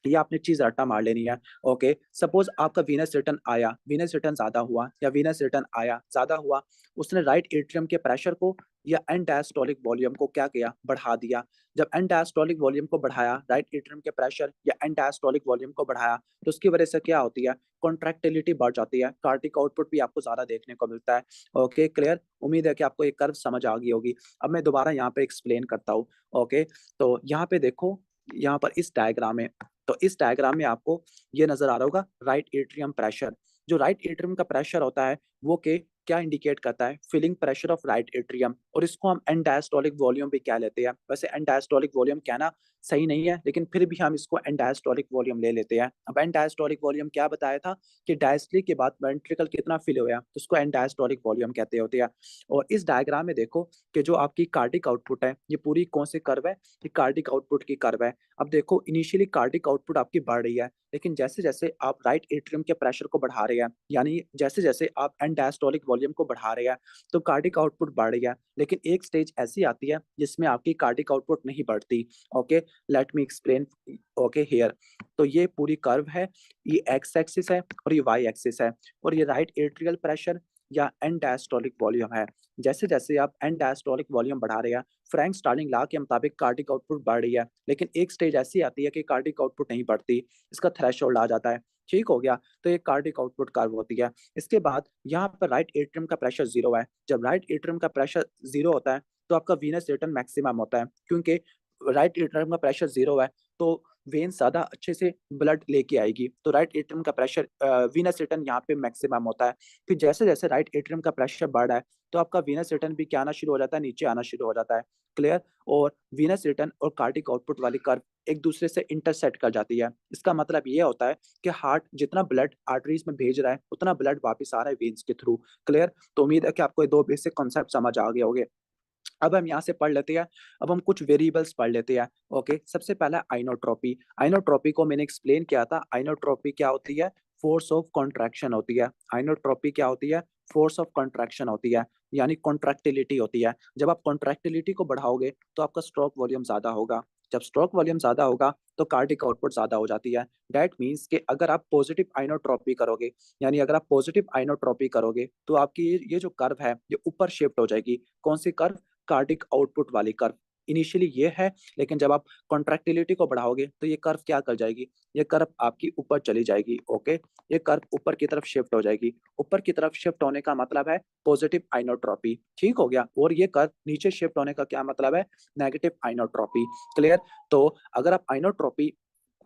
ये आपने चीज रट्टा मार लेनी है। ओके, सपोज आपका वीनस रिटर्न आया, वीनस रिटर्न ज्यादा हुआ या वीनस रिटर्न आया ज्यादा हुआ, उसने राइट एट्रियम के प्रेशर को या एंड डायस्टोलिक वॉल्यूम को क्या किया, बढ़ा दिया। जब एंड डायस्टोलिक वॉल्यूम को बढ़ाया, राइट एट्रियम के प्रेशर या एंड डायस्टोलिक वॉल्यूम को बढ़ाया, तो उसकी वजह से क्या होती है, कॉन्ट्रैक्टिलिटी बढ़ जाती है, कार्डिक आउटपुट भी आपको ज्यादा देखने को मिलता है। ओके क्लियर, उम्मीद है कि आपको ये कर्व समझ आ गई होगी। अब मैं दोबारा यहाँ पे एक्सप्लेन करता हूँ। ओके, तो यहाँ पे देखो, यहाँ पर इस डायग्राम में, तो इस डायग्राम में आपको ये नजर आ रहा होगा राइट एट्रियम प्रेशर। जो राइट एट्रियम का प्रेशर होता है वो के क्या इंडिकेट करता है, filling pressure of right atrium, और इसको हम एंड डायस्टोलिक वॉल्यूम भी कह लेते हैं। वैसे एंड डायस्टोलिक वॉल्यूम कहना सही नहीं है, लेकिन फिर भी हम इसको एंड डायस्टोलिक वॉल्यूम ले लेते हैं। अब एंड डायस्टोलिक वॉल्यूम क्या बताया था कि डायस्टोलिक के बाद वेंट्रिकल कितना फिल हुआ, तो उसको एंड डायस्टोलिक वॉल्यूम कहते होते हैं। और इस डायग्राम में देखो कि जो आपकी कार्डिक आउटपुट है, ये पूरी कौन सी कर्व है, ये कार्डिक आउटपुट की कर्व है। अब देखो इनिशियली कार्डिक आउटपुट आपकी बढ़ रही है, लेकिन जैसे जैसे आप राइट एट्रियम के प्रेशर को बढ़ा रहे हैं, यानी जैसे जैसे आप एंड डायस्टोलिक वॉल्यूम को बढ़ा रहे हैं, तो कार्डिक आउटपुट बढ़ रही है। लेकिन एक स्टेज ऐसी आती है जिसमें आपकी कार्डिक आउटपुट नहीं बढ़ती। Okay, let me explain. Okay here, तो ये पूरी कर्व है, ये एक्स एक्सिस है और ये वाई एक्सिस है, और ये राइट एट्रियल प्रेशर या एंड डायस्टोलिक वॉल्यूम है। जैसे जैसे आप एंड डायस्टोलिक वॉल्यूम बढ़ा रहे हैं, फ्रैंक स्टार्लिंग लॉ के मुताबिक कार्डिक आउटपुट बढ़ रही है, लेकिन एक स्टेज ऐसी आती है कि कार्डिक आउटपुट नहीं बढ़ती, इसका थ्रेशोल्ड आ जाता है। ठीक हो गया, तो ये कार्डिक आउटपुट कर्व होती है। इसके बाद यहाँ पर राइट एट्रियम का प्रेशर जीरो है। जब राइट एट्रियम का प्रेशर जीरो होता है तो आपका वीनस रिटर्न मैक्सिमम होता है, क्योंकि राइट एट्रियम का प्रेशर जीरो है तो वेन ज्यादा अच्छे से ब्लड लेके आएगी, तो राइट एट्रियम का प्रेशर, वीनस रिटर्न यहाँ पे मैक्सिमम होता है। फिर जैसे जैसे राइट एट्रियम का प्रेशर बढ़ रहा है, तो आपका वीनस रिटर्न भी क्या आना शुरू हो जाता है, नीचे आना शुरू हो जाता है। क्लियर, और वीनस रिटर्न और कार्डिक आउटपुट वाली कर्व एक दूसरे से इंटरसेक्ट कर जाती है। इसका मतलब ये होता है कि हार्ट जितना ब्लड आर्टरीज में भेज रहा है, उतना ब्लड वापस आ रहा है वेन्स के थ्रू। क्लियर, तो उम्मीद है कि आपको ये दो बेसिक कॉन्सेप्ट समझ आ गए होंगे। अब हम यहाँ से पढ़ लेते हैं, अब हम कुछ वेरिएबल्स पढ़ लेते हैं। ओके, सबसे पहला आइनोट्रोपी। आइनोट्रोपी को मैंने एक्सप्लेन किया था। आइनोट्रोपी क्या होती है, फोर्स ऑफ कॉन्ट्रैक्शन होती है। आइनोट्रोपी क्या होती है, फोर्स ऑफ कॉन्ट्रैक्शन होती है, यानी कॉन्ट्रैक्टिलिटी होती है। जब आप कॉन्ट्रैक्टिलिटी को बढ़ाओगे तो आपका स्ट्रोक वॉल्यूम ज्यादा होगा। जब स्ट्रोक वॉल्यूम ज्यादा होगा तो कार्डिक आउटपुट ज्यादा हो जाती है। दैट मीन्स कि अगर आप पॉजिटिव आइनोट्रोपी करोगे, यानी अगर आप पॉजिटिव आइनोट्रोपी करोगे, तो आपकी ये जो कर्व है ये ऊपर शिफ्ट हो जाएगी। कौन सी कर्व, कार्डिक आउटपुट वाली कर्व। इनिशियली ये है, लेकिन जब आप कॉन्ट्रैक्टिलिटी को बढ़ाओगे तो ये कर्व क्या कर जाएगी, ये कर्व आपकी ऊपर चली जाएगी। ओके, ये कर्व ऊपर की तरफ शिफ्ट हो जाएगी। ऊपर की तरफ शिफ्ट होने का मतलब है पॉजिटिव आइनोट्रोपी। ठीक हो गया, और ये कर्व नीचे शिफ्ट होने का क्या मतलब है, नेगेटिव आइनोट्रोपी। क्लियर, तो अगर आप आइनोट्रोपी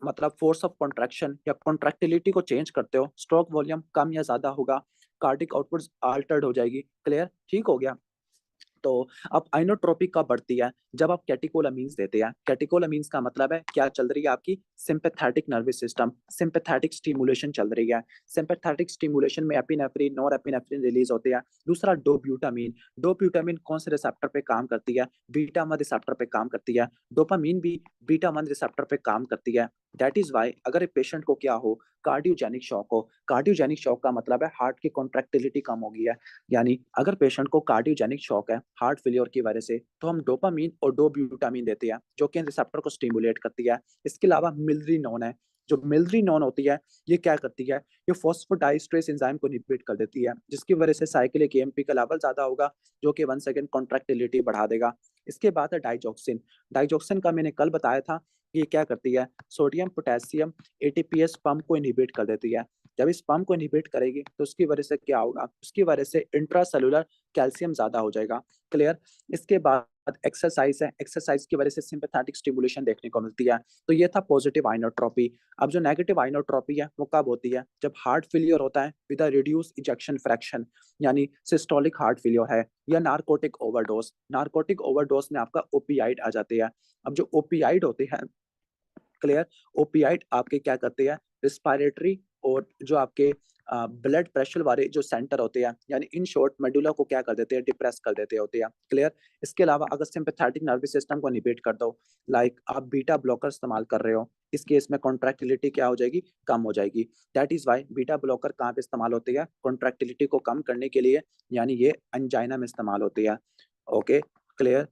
मतलब फोर्स ऑफ कॉन्ट्रैक्शन या कॉन्ट्रैक्टिलिटी को चेंज करते हो, स्ट्रोक वॉल्यूम कम या ज्यादा होगा, कार्डिक आउटपुट अल्टर्ड हो जाएगी। क्लियर, ठीक हो गया। तो अब आइनोट्रोपी कब बढ़ती है, जब आप कैटिकोलामीन्स देते हैं। कैटिकोलामीन्स का मतलब है क्या चल रही है आपकी, sympathetic nervous system, sympathetic stimulation चल रही है। सिंपैथेटिक स्टिमुलेशन में एपिनेफ्रिन, नॉरएपिनेफ्रिन रिलीज होते हैं। दूसरा डोब्यूटामीन। डोब्यूटामीन कौन से रिसेप्टर पे काम करती है, बीटा वन रिसेप्टर पे काम करती है। डोपामीन भी बीटा वन रिसेप्टर पे काम करती है। दैट इज वाई अगर पेशेंट को क्या हो, कार्डियोजेनिक शॉक हो, कार्डियोजेनिक शॉक का मतलब है हार्ट की कॉन्ट्रैक्टिलिटी कम हो गई है, यानी अगर पेशेंट को कार्डियोजेनिक शॉक है हार्ट फेलियर की वजह से, तो हम डोपामीन और डोब्यूटामीन देते हैं जो कि रिसेप्टर को स्टिमुलेट करती है। इसके अलावा मिलरिनोन है। जो मिलरिनोन होती है ये क्या करती है, ये फॉस्फोडाइस्ट्रेस एंजाइम को इनहिबिट कर देती है, जिसकी वजह से साइक्लिक एएमपी का लेवल ज्यादा होगा, जो कि 1 सेकंड कॉन्ट्रैक्टिलिटी बढ़ा देगा। इसके बाद है डाइजॉक्सिन। डाइजॉक्सिन का मैंने कल बताया था, ये क्या करती है, सोडियम पोटेशियम एटीपीएस पंप को इनहिबिट कर देती है। जब इस पंप को इनहिबिट करेगी तो उसकी वजह से क्या होगा, उसकी वजह से इंट्रासेलुलर कैल्शियम ज्यादा हो जाएगा। क्लियर, इसके बाद एक्सरसाइज है। एक्सरसाइज की वजह से सिंपैथेटिक स्टिमुलेशन देखने को मिलती है। तो ये था पॉजिटिव आइनोट्रोपी। अब जो नेगेटिव आइनोट्रोपी है वो कब होती है, जब हार्ट फेलियर होता है with a reduce ejection fraction, यानी सिस्टोलिक हार्ट फेलियर है, या नारकोटिक ओवरडोज। नारकोटिक ओवरडोज में आपका ओपीआइड आ जाते हैं। अब जो ओपीआइड होते हैं, क्लियर, ओपीआइड आपके क्या करते हैं, रिस्पायरेटरी और जो आपके ब्लड प्रेशर वाले जो सेंटर होते हैं, यानी इन शॉर्ट मेडुला को क्या कर देते हैं, डिप्रेस कर देते होते हैं। क्लियर, इसके अलावा अगर सिंपैथेटिक नर्वस सिस्टम को इनहिबिट कर दो, लाइक आप बीटा ब्लॉकर इस्तेमाल कर रहे हो, इस केस में कॉन्ट्रैक्टिलिटी क्या हो जाएगी, कम हो जाएगी। That is why beta blocker कहाँ पे इस्तेमाल होती है, कॉन्ट्रैक्टिलिटी को कम करने के लिए, यानी ये एंजाइना में इस्तेमाल होती है। Okay clear.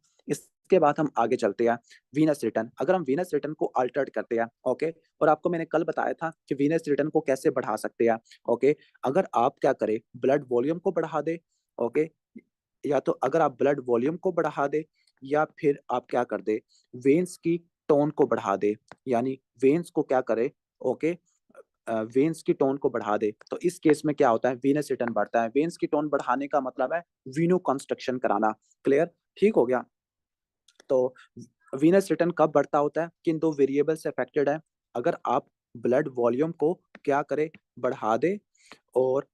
इसके बाद हम आगे चलते हैं वीनस रिटर्न। अगर हम वीनस रिटर्न को अल्टर्ड करते हैं, ओके, और आपको मैंने कल बताया था कि वीनस रिटर्न को कैसे बढ़ा सकते हैं, ओके। अगर आप क्या करें, ब्लड वॉल्यूम को बढ़ा दे, ओके, या तो अगर आप ब्लड वॉल्यूम को बढ़ा दे, या फिर आप क्या कर दे, वेन्स की टोन को बढ़ा दे, यानी वेन्स को क्या करे, ओके, वेन्स की टोन को बढ़ा दे, तो इस केस में क्या होता है, वीनस रिटर्न बढ़ता है। वेन्स की टोन बढ़ाने का मतलब है वीनो कंस्ट्रक्शन कराना। क्लियर, ठीक हो गया। तो वीनस रिटर्न कब बढ़ता होता है, किन दो वेरिएबल से अफेक्टेड है, अगर आप ब्लड वॉल्यूम को क्या करे, बढ़ा दे, और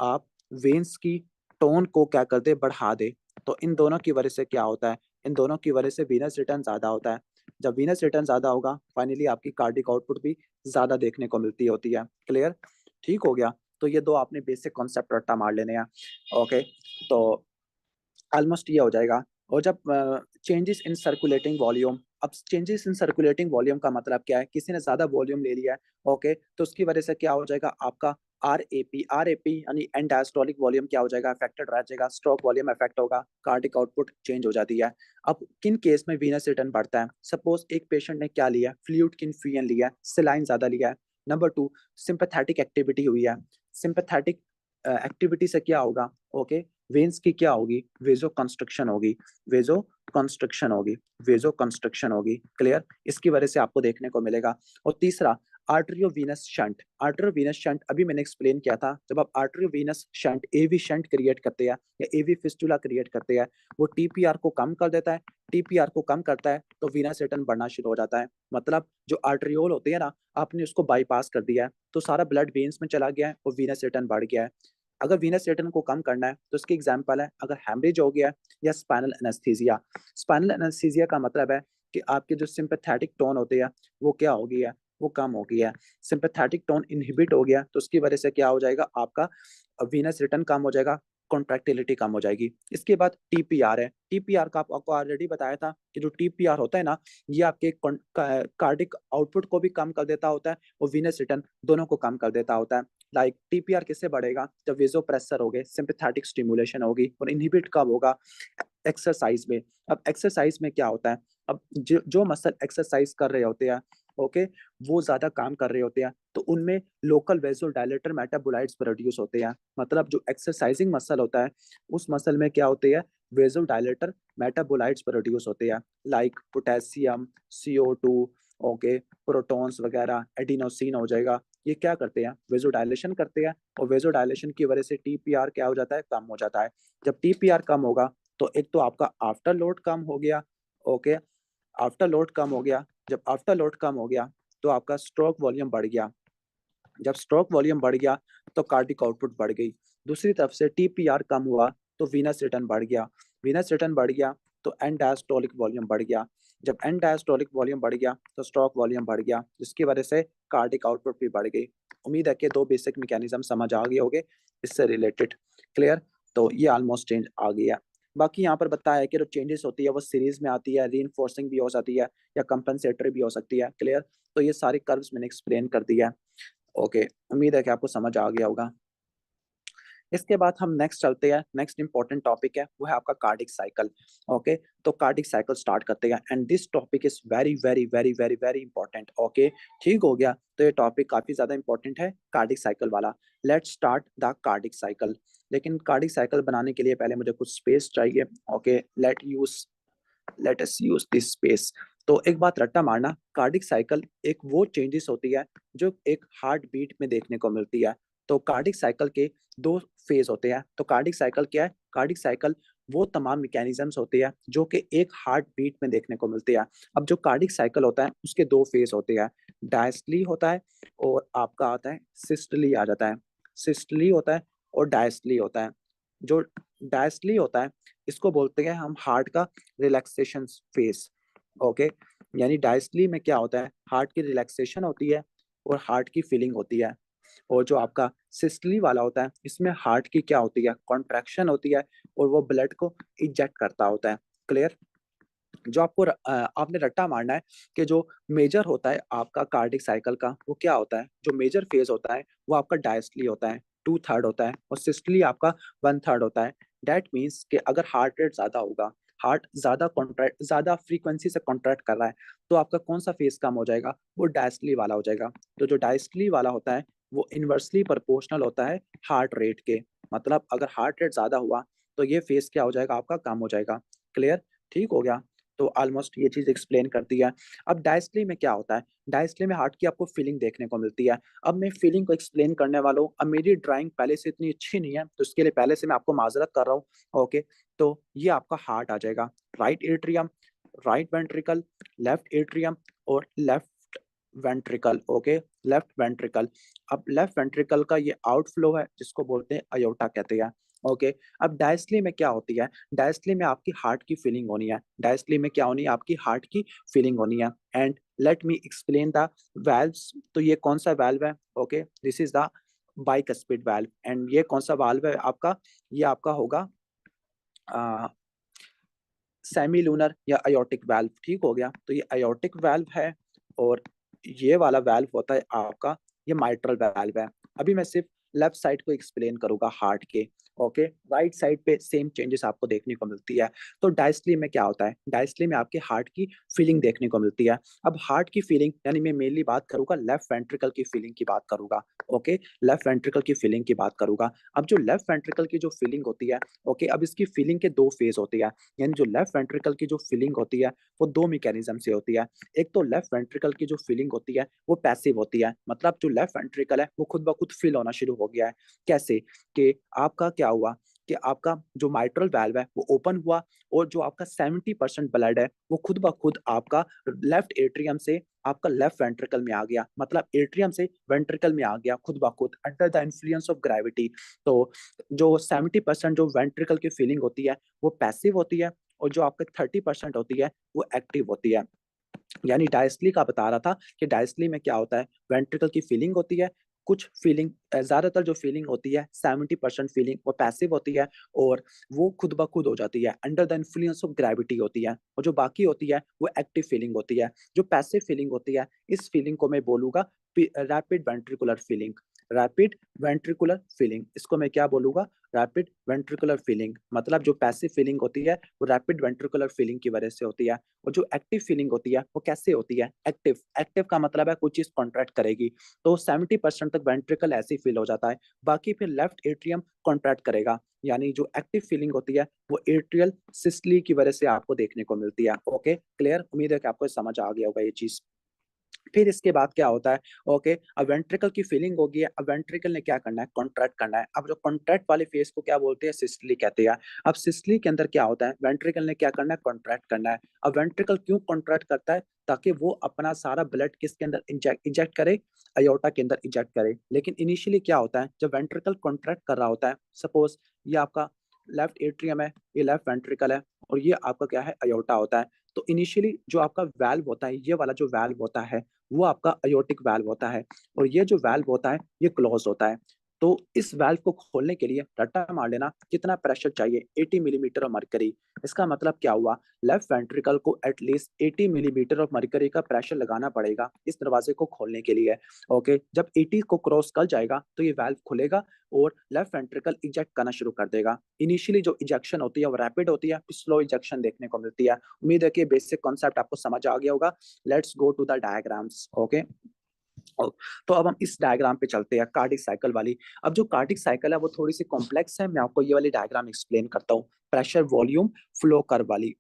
आप वेन्स की टोन को क्या कर दे, बढ़ा दे, तो इन दोनों की वजह से क्या होता है, इन दोनों की वजह से वीनस रिटर्न ज्यादा होता है। जब वीनस रिटर्न ज्यादा होगा, फाइनली आपकी कार्डिक आउटपुट भी ज्यादा देखने को मिलती होती है। क्लियर, ठीक हो गया। तो ये दो आपने बेसिक कॉन्सेप्ट रट्टा मार लेने हैं, ओके। तो ऑलमोस्ट ये हो जाएगा। और जब चेंजेस इन सर्कुलेटिंग वॉल्यूम, अब चेंजेस इन सर्कुलेटिंग वॉल्यूम का मतलब क्या है, किसी ने ज्यादा वॉल्यूम ले लिया है, ओके, तो उसकी वजह से क्या हो जाएगा, आपका आर ए पी यानी एंड डायस्टोलिक वॉल्यूम क्या हो जाएगा, अफेक्टेड रह जाएगा, स्ट्रोक वॉल्यूम अफेक्ट होगा, कार्डिक आउटपुट चेंज हो जाती है। अब किन केस में वीनस रिटर्न बढ़ता है, सपोज एक पेशेंट ने क्या लिया, फ्लूइड किन्फ्यूजन लिया है, सेलाइन ज्यादा लिया है। नंबर 2, सिंपैथेटिक एक्टिविटी हुई है। सिंपैथेटिक एक्टिविटी से क्या होगा, ओके, वेन्स की क्या होगी, वेजो कंस्ट्रक्शन होगी, वेजो कंस्ट्रक्शन होगी, वेजो कंस्ट्रक्शन होगी। क्लियर, इसकी वजह से आपको देखने को मिलेगा। और तीसरा, आर्टरियोवीनस शंट। आर्टरियोवीनस शंट अभी मैंने एक्सप्लेन किया था, जब आप आर्टरियोवीनस शंट एवी शंट क्रिएट करते हैं या एवी फिस्टुला क्रिएट करते हैं, वो टीपीआर को कम कर देता है। टीपीआर को कम करता है तो वीनस रिटर्न बढ़ना शुरू हो जाता है। मतलब जो आर्टरियोल होते हैं ना, आपने उसको बाईपास कर दिया है, तो सारा ब्लड वेन्स में चला गया है और वीनस रिटर्न बढ़ गया है। अगर वीनस रिटर्न को कम करना है तो इसकी एग्जांपल है, अगर हैमरेज हो गया है या स्पाइनल एनेस्थीसिया। स्पाइनल एनेस्थीसिया का मतलब है कि आपके जो सिंपैथेटिक टोन होते हैं वो क्या हो गया है, वो कम हो गया है। सिंपैथेटिक टोन इनहिबिट हो गया तो उसकी वजह से क्या हो जाएगा, आपका वीनस रिटर्न कम हो जाएगा, कॉन्ट्रैक्टिलिटी कम हो जाएगी। इसके बाद टीपीआर है। टीपीआर का आपको ऑलरेडी बताया था कि जो टीपीआर होता है ना, ये आपके कार्डिक आउटपुट को भी कम कर देता होता है और वीनस रिटर्न दोनों को कम कर देता होता है। लाइक टीपीआर किससे बढ़ेगा, जब वेजो प्रेशर हो गए, सिंपैथेटिक स्टिमुलेशन होगी, और इनहिबिट कब होगा, एक्सरसाइज में। अब एक्सरसाइज में क्या होता है, अब जो मसल एक्सरसाइज कर रहे होते हैं, ओके, वो ज्यादा काम कर रहे होते हैं, तो उनमें लोकल वेजो डायलेटर मेटाबोलाइट्स प्रोड्यूस होते हैं। मतलब जो एक्सरसाइजिंग मसल होता है, उस मसल में क्या होते हैं, वेजो डायलेटर मेटाबोलाइट्स प्रोड्यूस होते हैं, like potassium, CO2, okay, protons वगैरह, एडिनोसिन हो जाएगा। ये क्या करते हैं, वेजो डायलेशन करते हैं, और वेजो डायलेशन की वजह से टीपीआर क्या हो जाता है, कम हो जाता है। जब टीपीआर कम होगा तो एक तो आपका आफ्टर लोड कम हो गया, ओके, आफ्टर लोड कम हो गया। जब आफ्टर लोड कम हो गया तो आपका स्ट्रोक वॉल्यूम बढ़ गया। जब स्ट्रोक वॉल्यूम बढ़ गया तो कार्डिक आउटपुट बढ़ गई। दूसरी तरफ से टीपीआर कम हुआ तो वीनस रिटर्न बढ़ गया। वीनस रिटर्न बढ़ गया तो एंड डायस्टोलिक वॉल्यूम बढ़ गया। जब एंड डायस्टोलिक वॉल्यूम बढ़ गया तो स्ट्रोक वॉल्यूम बढ़ गया, जिसकी वजह से कार्डिक आउटपुट भी बढ़ गई। उम्मीद है कि दो बेसिक मैकेनिज्म समझ आ गए होंगे इससे रिलेटेड। क्लियर, तो ये ऑलमोस्ट चेंज आ गया। बाकी यहाँ पर बताया है कि जो चेंजेस होती है वो सीरीज में आती है, रीइंफोर्सिंग भी हो सकती है या कंपनसेटरी भी हो सकती है। क्लियर, तो ये सारी कर्व्स मैंने एक्सप्लेन कर दिया है। ओके, उम्मीद है कि आपको समझ आ गया होगा। इसके बाद हम नेक्स्ट चलते हैं, नेक्स्ट इंपॉर्टेंट टॉपिक है वो है आपका कार्डिक साइकिल। ओके, तो कार्डिक साइकिल स्टार्ट करते हैं, and this topic is very very very very very important. Okay, ठीक हो गया। तो ये टॉपिक काफी ज्यादा इंपॉर्टेंट है, कार्डिक साइकिल वाला। Let's start the cardiac cycle. लेकिन कार्डिक साइकिल बनाने के लिए पहले मुझे कुछ स्पेस चाहिए। Okay, let us use this space. तो एक बात रट्टा मारना, कार्डिक साइकिल एक वो चेंजेस होती है जो एक हार्ट बीट में देखने को मिलती है। तो कार्डिक साइकिल के दो फेज होते हैं। तो कार्डिक साइकिल क्या है, कार्डिक साइकिल वो तमाम मैकेनिज्म्स होते हैं जो कि एक हार्ट बीट में देखने को मिलते हैं। अब जो कार्डिक साइकिल होता है उसके दो फेज होते हैं, डायस्टली होता है और आपका आता है सिस्टली आ जाता है। सिस्टली होता है और डायस्टली होता है। जो डायस्टली होता है इसको बोलते हैं हम हार्ट का रिलैक्सेशन फेज। ओके, यानी डायस्टली में क्या होता है, हार्ट की रिलैक्सेशन होती है और हार्ट की फीलिंग होती है। और जो आपका सिस्टली वाला होता है इसमें हार्ट की क्या होती है, कॉन्ट्रैक्शन होती है और वो ब्लड को इजेक्ट करता होता है। क्लियर, जो आपने रट्टा मारना है कि जो मेजर होता है आपका कार्डिक साइकिल का वो क्या होता है, जो मेजर फेज होता है वो आपका डायस्टली होता है, 2/3 होता है, और सिस्टली आपका 1/3 होता है। दैट मीन्स कि अगर हार्ट रेट ज्यादा होगा, हार्ट ज्यादा फ्रीक्वेंसी से कॉन्ट्रैक्ट कर रहा है, तो आपका कौन सा फेज कम हो जाएगा, वो डायस्टली वाला हो जाएगा। तो जो डायस्टली वाला होता है वो इनवर्सली प्रोपोर्शनल होता है हार्ट रेट के। मतलब अगर हार्ट रेट ज्यादा हुआ तो ये फेज क्या हो जाएगा, आपका कम हो जाएगा। क्लियर, ठीक हो गया। तो ऑलमोस्ट ये चीज एक्सप्लेन कर दी है। अब डायस्टली में क्या होता है, डायस्टली में हार्ट की आपको फीलिंग देखने को मिलती है। अब मैं फीलिंग को एक्सप्लेन करने वाला हूँ। अब मेरी ड्राइंग पहले से इतनी अच्छी नहीं है, तो इसके लिए पहले से मैं आपको माजरत कर रहा हूँ। ओके, तो ये आपका हार्ट आ जाएगा, right atrium, right ventricle, left atrium और left ventricle. Okay, left ventricle. अब लेफ्ट वेंट्रिकल का ये आउटफ्लो है जिसको बोलते हैं अयोर्टा कहते हैं। ओके, अब डायस्टली में क्या होती है, डायस्टली में आपकी हार्ट की फीलिंग होनी है। डायस्टली में क्या होनी है, आपकी हार्ट की फीलिंग होनी है। And let me explain the valves. तो ये कौन सा वाल्व है, okay, this is the bicuspid valve. And ये कौन सा वाल्व है आपका, ये आपका होगा सेमी लूनर या अयोर्टिक वाल्व। ठीक हो गया, तो ये अयोर्टिक वाल्व है और ये वाला वाल्व होता है आपका, ये माइट्रल वाल्व है। अभी मैं सिर्फ लेफ्ट साइड को एक्सप्लेन करूंगा हार्ट के। ओके, राइट साइड पे सेम चेंजेस आपको देखने को मिलती है। तो डायस्टली में क्या होता है, डायस्टली में आपके हार्ट की फीलिंग देखने को मिलती है। अब हार्ट की फीलिंग यानी मैं मेनली बात करूंगा लेफ्ट वेंट्रिकल की फीलिंग की बात करूंगा। ओके, लेफ्ट वेंट्रिकल की फीलिंग की बात करूंगा। अब जो लेफ्ट वेंट्रिकल की जो फीलिंग होती है, ओके, अब इसकी फीलिंग के दो फेज होती है। यानी जो लेफ्ट वेंट्रिकल की जो फीलिंग होती है वो दो मैकेनिज्म से होती है। एक तो लेफ्ट वेंट्रिकल की जो फीलिंग होती है वो पैसिव होती है, मतलब जो लेफ्ट वेंट्रिकल है वो खुद ब खुद फील होना शुरू हो गया है। कैसे कि आपका क्या हुआ कि आपका जो माइट्रल वाल्व है वो ओपन हुआ और जो आपका 70% ब्लड है वो खुद ब खुद आपका लेफ्ट एट्रियम से आपका लेफ्ट वेंट्रिकल में आ गया, मतलब एट्रियम से वेंट्रिकल में आ गया खुद ब खुद under the influence of gravity. तो जो 70% जो वेंट्रिकल की फीलिंग होती है वो पैसिव होती है और जो आपका 30% होती है वो एक्टिव होती है। यानी डायस्टली का बता रहा था कि डायस्टली में क्या होता है, वेंट्रिकल की फीलिंग होती है, कुछ फीलिंग, ज्यादातर जो फीलिंग होती है 70% फीलिंग वो पैसिव होती है और वो खुद ब खुद हो जाती है, under the influence of gravity होती है। और जो बाकी होती है वो एक्टिव फीलिंग होती है। जो पैसिव फीलिंग होती है इस फीलिंग को मैं बोलूंगा rapid ventricular feeling. Rapid ventricular feeling, इसको मैं क्या बोलूंगा, रैपिड वेंट्रिकुलर फीलिंग। मतलब जो पैसिव फीलिंग होती है वो रैपिड वेंट्रिकुलर फीलिंग की वजह से होती है। और जो एक्टिव फीलिंग होती है वो कैसे होती है, एक्टिव, एक्टिव का मतलब है कोई चीज कॉन्ट्रैक्ट करेगी। तो 70% तक वेंट्रिकल ऐसे ही फील हो जाता है, बाकी फिर लेफ्ट एट्रियम कॉन्ट्रैक्ट करेगा। यानी जो एक्टिव फीलिंग होती है वो एट्रियल सिस्टली की वजह से आपको देखने को मिलती है। ओके, क्लियर, उम्मीद है कि आपको समझ आ गया होगा ये चीज। फिर इसके बाद क्या होता है, ओके, अब वेंट्रिकल की फीलिंग होगी है, अब वेंट्रिकल ने क्या करना है, कॉन्ट्रैक्ट करना है। अब जो कॉन्ट्रैक्ट वाले फेज को क्या बोलते हैं, सिस्टली कहते हैं। अब सिस्टली के अंदर क्या होता है, वेंट्रिकल ने क्या करना है, कॉन्ट्रैक्ट करना है। अब वेंट्रिकल क्यों कॉन्ट्रैक्ट करता है, ताकि वो अपना सारा ब्लड किसके अंदर इंजेक्ट करे, अयोर्टा के अंदर इंजेक्ट करे। लेकिन इनिशियली क्या होता है, जब वेंट्रिकल कॉन्ट्रैक्ट कर रहा होता है, सपोज ये आपका लेफ्ट एट्रियम है, ये लेफ्ट वेंट्रिकल है और ये आपका क्या है, अयोर्टा होता है। तो इनिशियली जो आपका वाल्व होता है, ये वाला जो वाल्व होता है वो आपका अयोर्टिक वाल्व होता है और ये जो वाल्व होता है ये क्लोज होता है। तो इस वाल्व को खोलने के लिए रट्टा मार लेना कितना प्रेशर चाहिए, 80 मिलीमीटर ऑफ मरकरी। इसका मतलब क्या हुआ, लेफ्ट वेंट्रिकल को एटलीस्ट 80 मिलीमीटर ऑफ मरकरी का प्रेशर लगाना पड़ेगा इस दरवाजे को खोलने के लिए। ओके, जब 80 को क्रॉस कर जाएगा तो ये वाल्व खुलेगा और लेफ्ट वेंट्रिकल इजेक्ट करना शुरू कर देगा। इनिशियली जो इजेक्शन होती है वो रैपिड होती है, स्लो इजेक्शन देखने को मिलती है। उम्मीद है कि बेसिक कॉन्सेप्ट आपको समझ आ गया होगा। Let's go to the diagrams. Okay, तो अब हम इस डायग्राम पे चलते हैं, कार्डिक साइकिल वाली। अब जो कार्डिक साइकिल है वो थोड़ी सी कॉम्प्लेक्स है, मैं आपको ये वाली डायग्राम एक्सप्लेन करता हूँ, प्रेशर वॉल्यूम फ्लो कर्व वाली।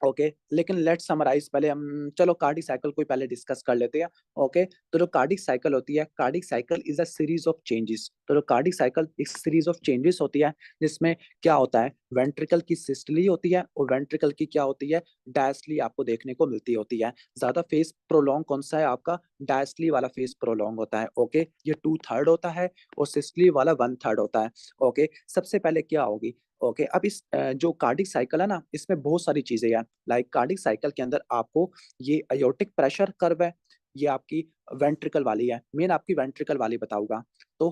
ओके, लेकिन लेट्स समराइज पहले हम, चलो कार्डिक साइकिल को पहले डिस्कस कर लेते हैं। ओके, तो जो कार्डिक साइकिल होती है, cardiac cycle is a series of changes. तो जो कार्डिक साइकिल एक सीरीज ऑफ चेंजेस होती है जिसमें क्या होता है, वेंट्रिकल की सिस्टली होती है और वेंट्रिकल की क्या होती है, डायस्टली आपको देखने को मिलती होती है। ज्यादा फेज प्रोलॉन्ग कौन सा है आपका, डायस्टली वाला फेज प्रोलॉन्ग होता है। ओके, ये 2/3 होता है और सिस्टली वाला 1/3 होता है। ओके, सबसे पहले क्या होगी, ओके, अब इस जो कार्डिक साइकिल है ना, इसमें बहुत सारी चीजें हैं। लाइक कार्डिक साइकिल के अंदर आपको ये अयोर्टिक प्रेशर कर्व है, ये आपकी वेंट्रिकल वाली है, मेन आपकी वेंट्रिकल वाली बताऊंगा। तो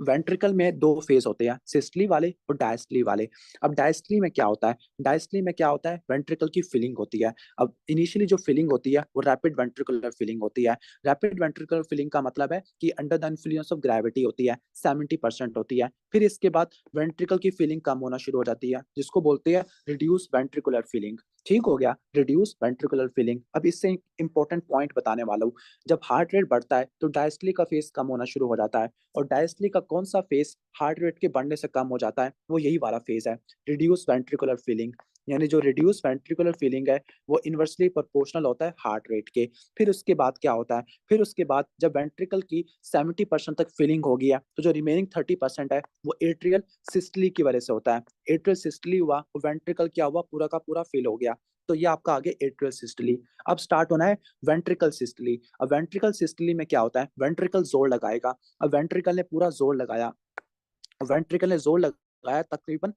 वेंट्रिकल में दो फेज होते हैं, सिस्टली वाले और डायस्टली वाले। अब डायस्टली में क्या होता है, डायस्टली में क्या होता है, वेंट्रिकल की फिलिंग होती है। अब इनिशियली जो फिलिंग होती है वो रैपिड वेंट्रिकुलर फिलिंग होती है। रैपिड वेंट्रिकुलर फिलिंग का मतलब है कि under the influence of gravity होती है, 70% होती है। फिर इसके बाद वेंट्रिकल की फिलिंग कम होना शुरू हो जाती है, जिसको बोलते हैं रिड्यूस वेंट्रिकुलर फिलिंग। ठीक हो गया, रिड्यूस वेंट्रिकुलर फिलिंग। अब इससे इंपॉर्टेंट पॉइंट बताने वाला हूँ। जब हार्ट रेट बढ़ता है तो डायस्टली का फेज कम होना शुरू हो जाता है, और डायस्टली का कौन सा फेज हार्ट रेट के बढ़ने से कम हो जाता है, वो यही वाला फेज है, रिड्यूस वेंट्रिकुलर फीलिंग। यानी जो रिड्यूस वेंट्रिकुलर फीलिंग है वो इनवर्सली प्रोपोर्शनल होता है हार्ट रेट के। फिर उसके बाद क्या होता है, फिर उसके बाद जब वेंट्रिकल की 70% तक फिलिंग हो गया तो जो रिमेनिंग 30% है वो एट्रियल सिस्टली की वजह से होता है। एट्रियल सिस्टली हुआ, वेंट्रिकल क्या हुआ, पूरा का पूरा फिल हो गया। तो ये आपका आगे एट्रियल सिस्टली। अब स्टार्ट होना है वेंट्रिकल सिस्टली। अब वेंट्रिकल सिस्टली में क्या होता है, वेंट्रिकल जोर लगाएगा। अब वेंट्रिकल ने पूरा जोर लगाया, वेंट्रिकल ने जोर लगाया तकरीबन,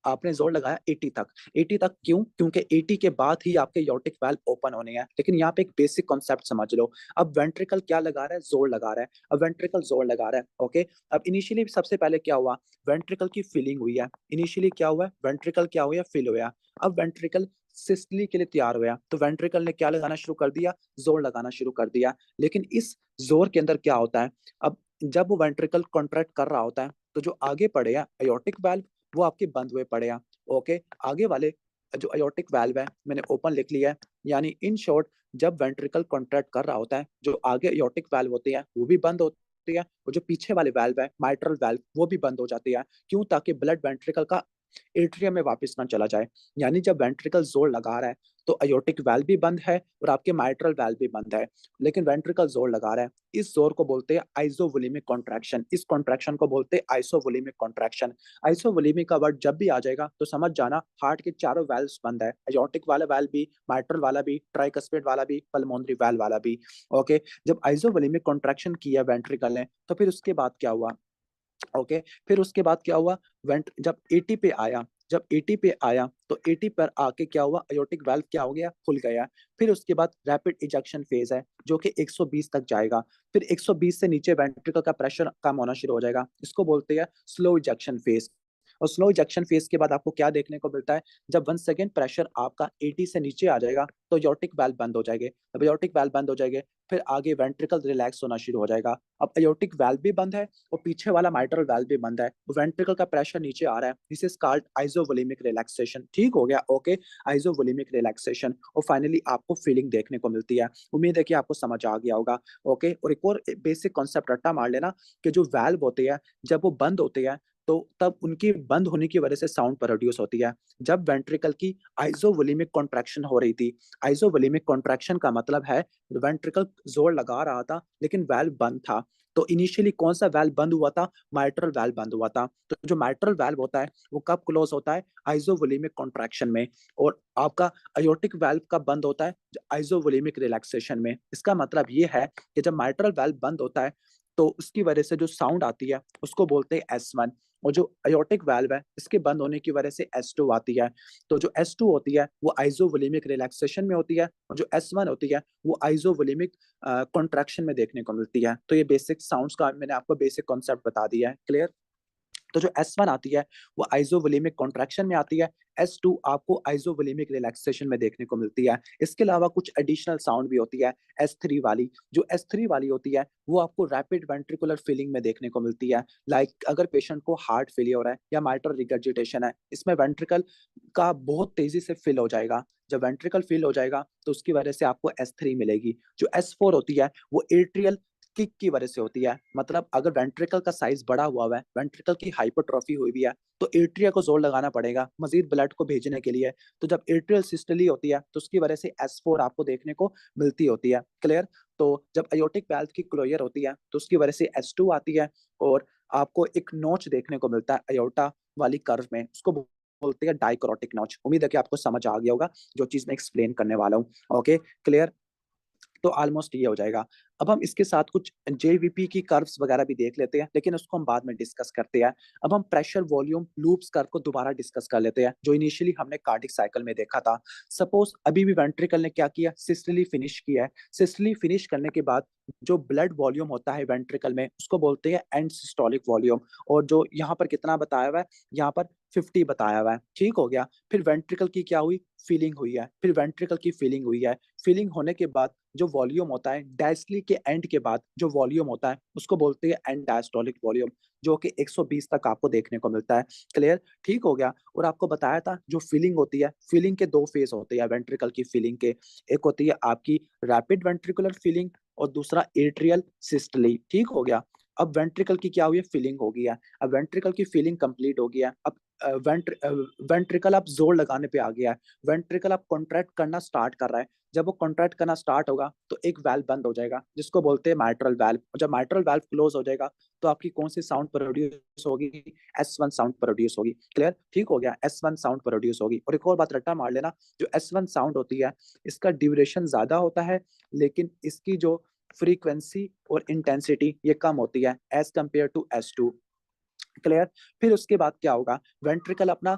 आपने जोर लगाया 80 तक। 80 तक क्यों, क्योंकि 80 के बाद ही आपके एयोर्टिक वाल्व ओपन होने हैं। लेकिन यहाँ पे एक बेसिक कॉन्सेप्ट समझ लो। अब वेंट्रिकल क्या लगा रहा है, जोर लगा रहा है। अब वेंट्रिकल जोर लगा रहा है, ओके। अब इनिशियली सबसे पहले क्या हुआ, वेंट्रिकल की फिलिंग हुई है। इनिशियली क्या हुआ, वेंट्रिकल क्या हुआ, फिल हुआ। अब वेंट्रिकल सिस्टली के लिए तैयार हुआ तो वेंट्रिकल ने क्या लगाना शुरू कर दिया, जोर लगाना शुरू कर दिया। लेकिन इस जोर के अंदर क्या होता है, अब जब वो वेंट्रिकल कॉन्ट्रैक्ट कर रहा होता है तो जो आगे पड़े हैं एयोर्टिक वाल्व वो आपके बंद हुए पड़े हैं, ओके। आगे वाले जो एयोर्टिक वाल्व है मैंने ओपन लिख लिया है। यानी इन शॉर्ट, जब वेंट्रिकल कॉन्ट्रैक्ट कर रहा होता है जो आगे एयोर्टिक वाल्व होते हैं वो भी बंद होती है, और जो पीछे वाले वाल्व है माइट्रल वाल्व वो भी बंद हो जाती है। क्यों, ताकि ब्लड वेंट्रिकल का एट्रियम में वापस ना चला जाए। यानी जब वेंट्रिकल जोर लगा रहा है तो अयोर्टिक वाल्व भी बंद है और आपके माइट्रल वाल्व भी बंद है, लेकिन वेंट्रिकल जोर लगा रहा है। इस जोर को बोलते हैं आइसोवोलेमिक कॉन्ट्रैक्शन। इस कॉन्ट्रैक्शन को बोलते हैं आइसोवोलेमिक कॉन्ट्रैक्शन। आइसोवोलेमिक का वर्ड जब भी आ जाएगा तो समझ जाना हार्ट के चारों वाल्व्स बंद है, अयोर्टिक वाला वाल्व भी, माइट्रल वाला भी, ट्राइकस्पिड वाला भी, पल्मोनरी वाल्व वाला भी, ओके। जब आइसोवोलेमिक कॉन्ट्रैक्शन किया वेंट्रिकल ने तो फिर उसके बाद क्या हुआ, ओके। फिर उसके बाद क्या हुआ, वेंट जब 80 पे आया, जब 80 पे आया तो 80 पर आके क्या हुआ, अयोर्टिक वाल्व क्या हो गया, खुल गया। फिर उसके बाद रैपिड इजेक्शन फेज है जो कि 120 तक जाएगा। फिर 120 से नीचे वेंट्रिकल का प्रेशर कम होना शुरू हो जाएगा, इसको बोलते हैं स्लो इजेक्शन फेज। और स्लो इजेक्शन फेज के बाद आपको क्या देखने को मिलता है, जब 1 सेकेंड प्रेशर आपका 80 से नीचे आ जाएगा तो अयोर्टिक वाल्व बंद हो जाएंगे। जब अयोर्टिक वाल्व बंद हो जाएंगे फिर आगे वेंट्रिकल रिलैक्स होना शुरू हो जाएगा। अब अयोर्टिक वाल्व भी बंद है और पीछे वाला माइट्रल वाल्व भी बंद है, वेंट्रिकल का प्रेशर नीचे आ रहा है। This is called isovolumic relaxation. ठीक हो गया, ओके। आइसोवोलेमिक रिलैक्सेशन, और फाइनली आपको फीलिंग देखने को मिलती है। उम्मीद है कि आपको समझ आ गया होगा, ओके। और एक और बेसिक कॉन्सेप्ट रट्टा मार लेना कि जो वाल्व होते हैं जब वो बंद होते हैं तो तब उनकी बंद होने की वजह से साउंड प्रोड्यूस होती है। जब वेंट्रिकल की आइसोवोलेमिक कॉन्ट्रैक्शन हो रही थी, आइसोवोलेमिक कॉन्ट्रैक्शन का मतलब है वेंट्रिकल जोर लगा रहा था लेकिन वाल्व बंद था। तो इनिशियली कौन सा वाल्व बंद हुआ था, माइट्रल वाल्व बंद हुआ था। तो जो माइट्रल वाल्व होता है वो कब क्लोज होता है, आइसोवोलेमिक कॉन्ट्रैक्शन में। और आपका अयोर्टिक वाल्व कब बंद होता है, आइसोवोलेमिक रिलैक्सेशन में। इसका मतलब ये है कि जब माइट्रल वाल्व बंद होता है तो उसकी वजह से जो साउंड आती है उसको बोलते हैं S1। और जो अयोर्टिक वाल्व है इसके बंद होने की वजह से S2 आती है। तो जो S2 होती है वो आइसोवोलेमिक रिलैक्सेशन में होती है, और जो S1 होती है वो आइसोवोलेमिक कॉन्ट्रैक्शन में देखने को मिलती है। तो ये बेसिक साउंड्स का मैंने आपको बेसिक कॉन्सेप्ट बता दिया है, क्लियर। तो जो S1 आती है वो आइसोवोलेमिक कॉन्ट्रैक्शन में आती है, S2 आपको आइसोवोलेमिक रिलैक्सेशन में देखने को मिलती है। इसके अलावा कुछ एडिशनल साउंड भी होती है S3 वाली। जो S3 वाली होती है वो आपको रैपिड वेंट्रिकुलर फिलिंग में देखने को मिलती है। लाइक अगर पेशेंट को हार्ट फेलियर हो रहा है या माइट्रल रिगर्जिटेशन है, इसमें वेंट्रिकल का बहुत तेजी से फिल हो जाएगा। जब वेंट्रिकल फिल हो जाएगा तो उसकी वजह से आपको S3 मिलेगी। जो S4 होती है वो एट्रियल किक की वजह से होती है। मतलब अगर वेंट्रिकल का साइज बड़ा हुआ है, वेंट्रिकल की हाइपरट्रॉफी हुई भी है, तो एट्रिया को जोर लगाना पड़ेगा मजीद ब्लड को भेजने के लिए। तो जब एट्रियल सिस्टली होती है तो उसकी वजह से S4 आपको देखने को मिलती होती है, क्लियर। तो जब अयोर्टिक वाल्व की क्लोजर होती है तो उसकी वजह से S2 आती है, और आपको एक नोच देखने को मिलता है अयोर्टा वाली कर्व में, उसको बोलते हैं डाइक्रोटिक नॉच। उम्मीद है कि आपको समझ आ गया होगा जो चीज मैं एक्सप्लेन करने वाला हूँ, ओके, क्लियर। तो ऑलमोस्ट ये हो जाएगा। अब हम इसके साथ कुछ जेवीपी की कर्व्स वगैरह भी देख लेते हैं, लेकिन उसको हम बाद में डिस्कस करते हैं। अब हम प्रेशर वॉल्यूम लूप्स कर्व को दोबारा डिस्कस कर लेते हैं, जो इनिशियली हमने कार्डिक साइकिल में देखा था। सपोज अभी भी वेंट्रिकल ने क्या किया, सिस्टली फिनिश किया है। सिस्टली फिनिश करने के बाद जो ब्लड वॉल्यूम होता है वेंट्रिकल में, उसको बोलते हैं एंड सिस्टोलिक वॉल्यूम। और जो यहाँ पर कितना बताया हुआ है, यहाँ पर 50 बताया हुआ है। ठीक हो गया। फिर वेंट्रिकल की क्या हुई, फीलिंग हुई है। फिर वेंट्रिकल की फीलिंग हुई है। फीलिंग होने के बाद जो वॉल्यूम होता है डायस्टली के एंड के बाद जो वॉल्यूम होता है, उसको बोलते हैं एंड डायस्टोलिक वॉल्यूम, जो कि 120 तक आपको देखने को मिलता है। क्लियर? ठीक हो गया। और आपको बताया था जो फीलिंग होती है, फीलिंग के दो फेज होते हैं वेंट्रिकल की फीलिंग के। एक होती है आपकी रैपिड वेंट्रिकुलर फीलिंग और दूसरा एट्रियल सिस्टली। ठीक हो गया। अब वेंट्रिकल की क्या हुई है, फीलिंग हो गई है। अब वेंट्रिकल की फीलिंग कंप्लीट हो गई है। अब वेंट्रिकल अब जोर लगाने पे आ गया है। वेंट्रिकल अब कॉन्ट्रैक्ट करना स्टार्ट कर रहा है। जब वो कॉन्ट्रैक्ट करना स्टार्ट होगा तो एक वाल्व बंद हो जाएगा, जिसको बोलते हैं माइट्रल वाल्व। और जब माइट्रल वाल्व क्लोज हो जाएगा तो आपकी कौन सी साउंड प्रोड्यूस होगी, S1 साउंड प्रोड्यूस होगी। क्लियर? ठीक हो गया। S1 साउंड प्रोड्यूस होगी। और एक और बात रट्टा मार लेना, जो S1 साउंड होती है, इसका ड्यूरेशन ज्यादा होता है, लेकिन इसकी जो फ्रीक्वेंसी और इंटेंसिटी ये कम होती है as compare to S2। Clear? फिर उसके बाद क्या होगा, वेंट्रिकल अपना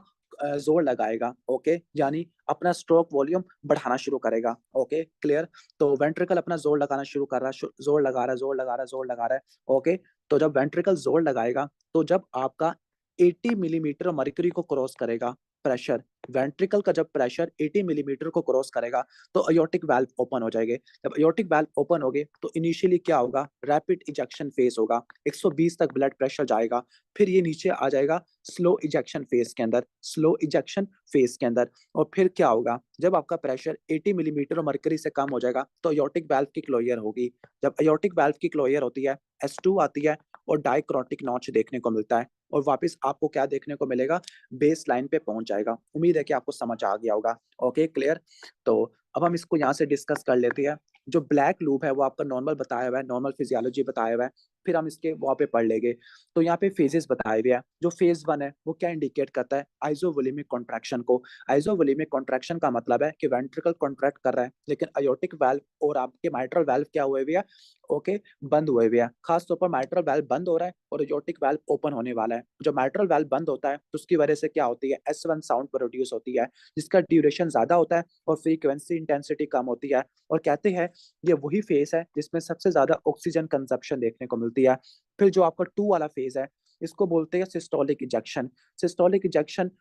जोर लगाएगा। ओके, यानी अपना स्ट्रोक वॉल्यूम बढ़ाना शुरू करेगा। Okay, clear? तो वेंट्रिकल अपना जोर लगाना शुरू कर रहा है, जोर लगा रहा है, जोर लगा रहा है, जोर लगा रहा है। ओके, तो जब वेंट्रिकल जोर लगाएगा, तो जब आपका 80 मिलीमीटर मर्क्यूरी को क्रॉस करेगा प्रेशर, वेंट्रिकल का जब प्रेशर 80 मिलीमीटर को क्रॉस करेगा, तो अयोर्टिक वाल्व ओपन हो जाएंगे। जब अयोर्टिक वाल्व ओपन होंगे तो इनिशियली क्या होगा, रैपिड इजेक्शन फेज होगा, 120 तक ब्लड प्रेशर जाएगा। फिर ये नीचे आ जाएगा स्लो इजेक्शन फेज के अंदर, स्लो इजेक्शन फेज के अंदर। और फिर क्या होगा, जब आपका प्रेशर 80 मिलीमीटर मर्करी से कम हो जाएगा तो अयोर्टिक वाल्व की क्लोजर होगी। जब अयोर्टिक वाल्व की क्लोजर होती है, S2 आती है और डाइक्रोटिक नॉच देखने को मिलता है। और वापस आपको क्या देखने को मिलेगा, बेस लाइन पे पहुंच जाएगा। उम्मीद है कि आपको समझ आ गया होगा। Okay, clear? तो अब हम इसको यहाँ से डिस्कस कर लेते हैं। जो ब्लैक लूप है वो आपका नॉर्मल बताया हुआ है, नॉर्मल फिजियोलॉजी बताया हुआ है। फिर हम इसके वहाँ पे पढ़ लेंगे। तो यहाँ पे फेजेस बताए हुए हैं। जो फेज 1 है वो क्या इंडिकेट करता है, आइसोवोलेमिक कॉन्ट्रैक्शन को। आइसोवोलेमिक कॉन्ट्रैक्शन का मतलब है कि वेंट्रिकल कॉन्ट्रैक्ट कर रहा है, लेकिन अयोर्टिक वाल्व और आपके माइट्रल वाल्व क्या हुए हुए हैं, ओके, बंद हुए हुए हैं। खासतौर पर माइट्रल वाल्व बंद हो रहा है और अयोर्टिक वाल्व ओपन होने वाला है। जब माइट्रल वाल्व बंद होता है तो उसकी वजह से क्या होती है, S1 साउंड प्रोड्यूस होती है, जिसका ड्यूरेशन ज्यादा होता है और फ्रीक्वेंसी इंटेंसिटी कम होती है। और कहते हैं ये वही फेज है जिसमें सबसे ज्यादा ऑक्सीजन कंजप्शन देखने को मिलती है। फिर जो आपका 2 वाला फेज है, इसको बोलते हैं systolic ejection. Systolic ejection,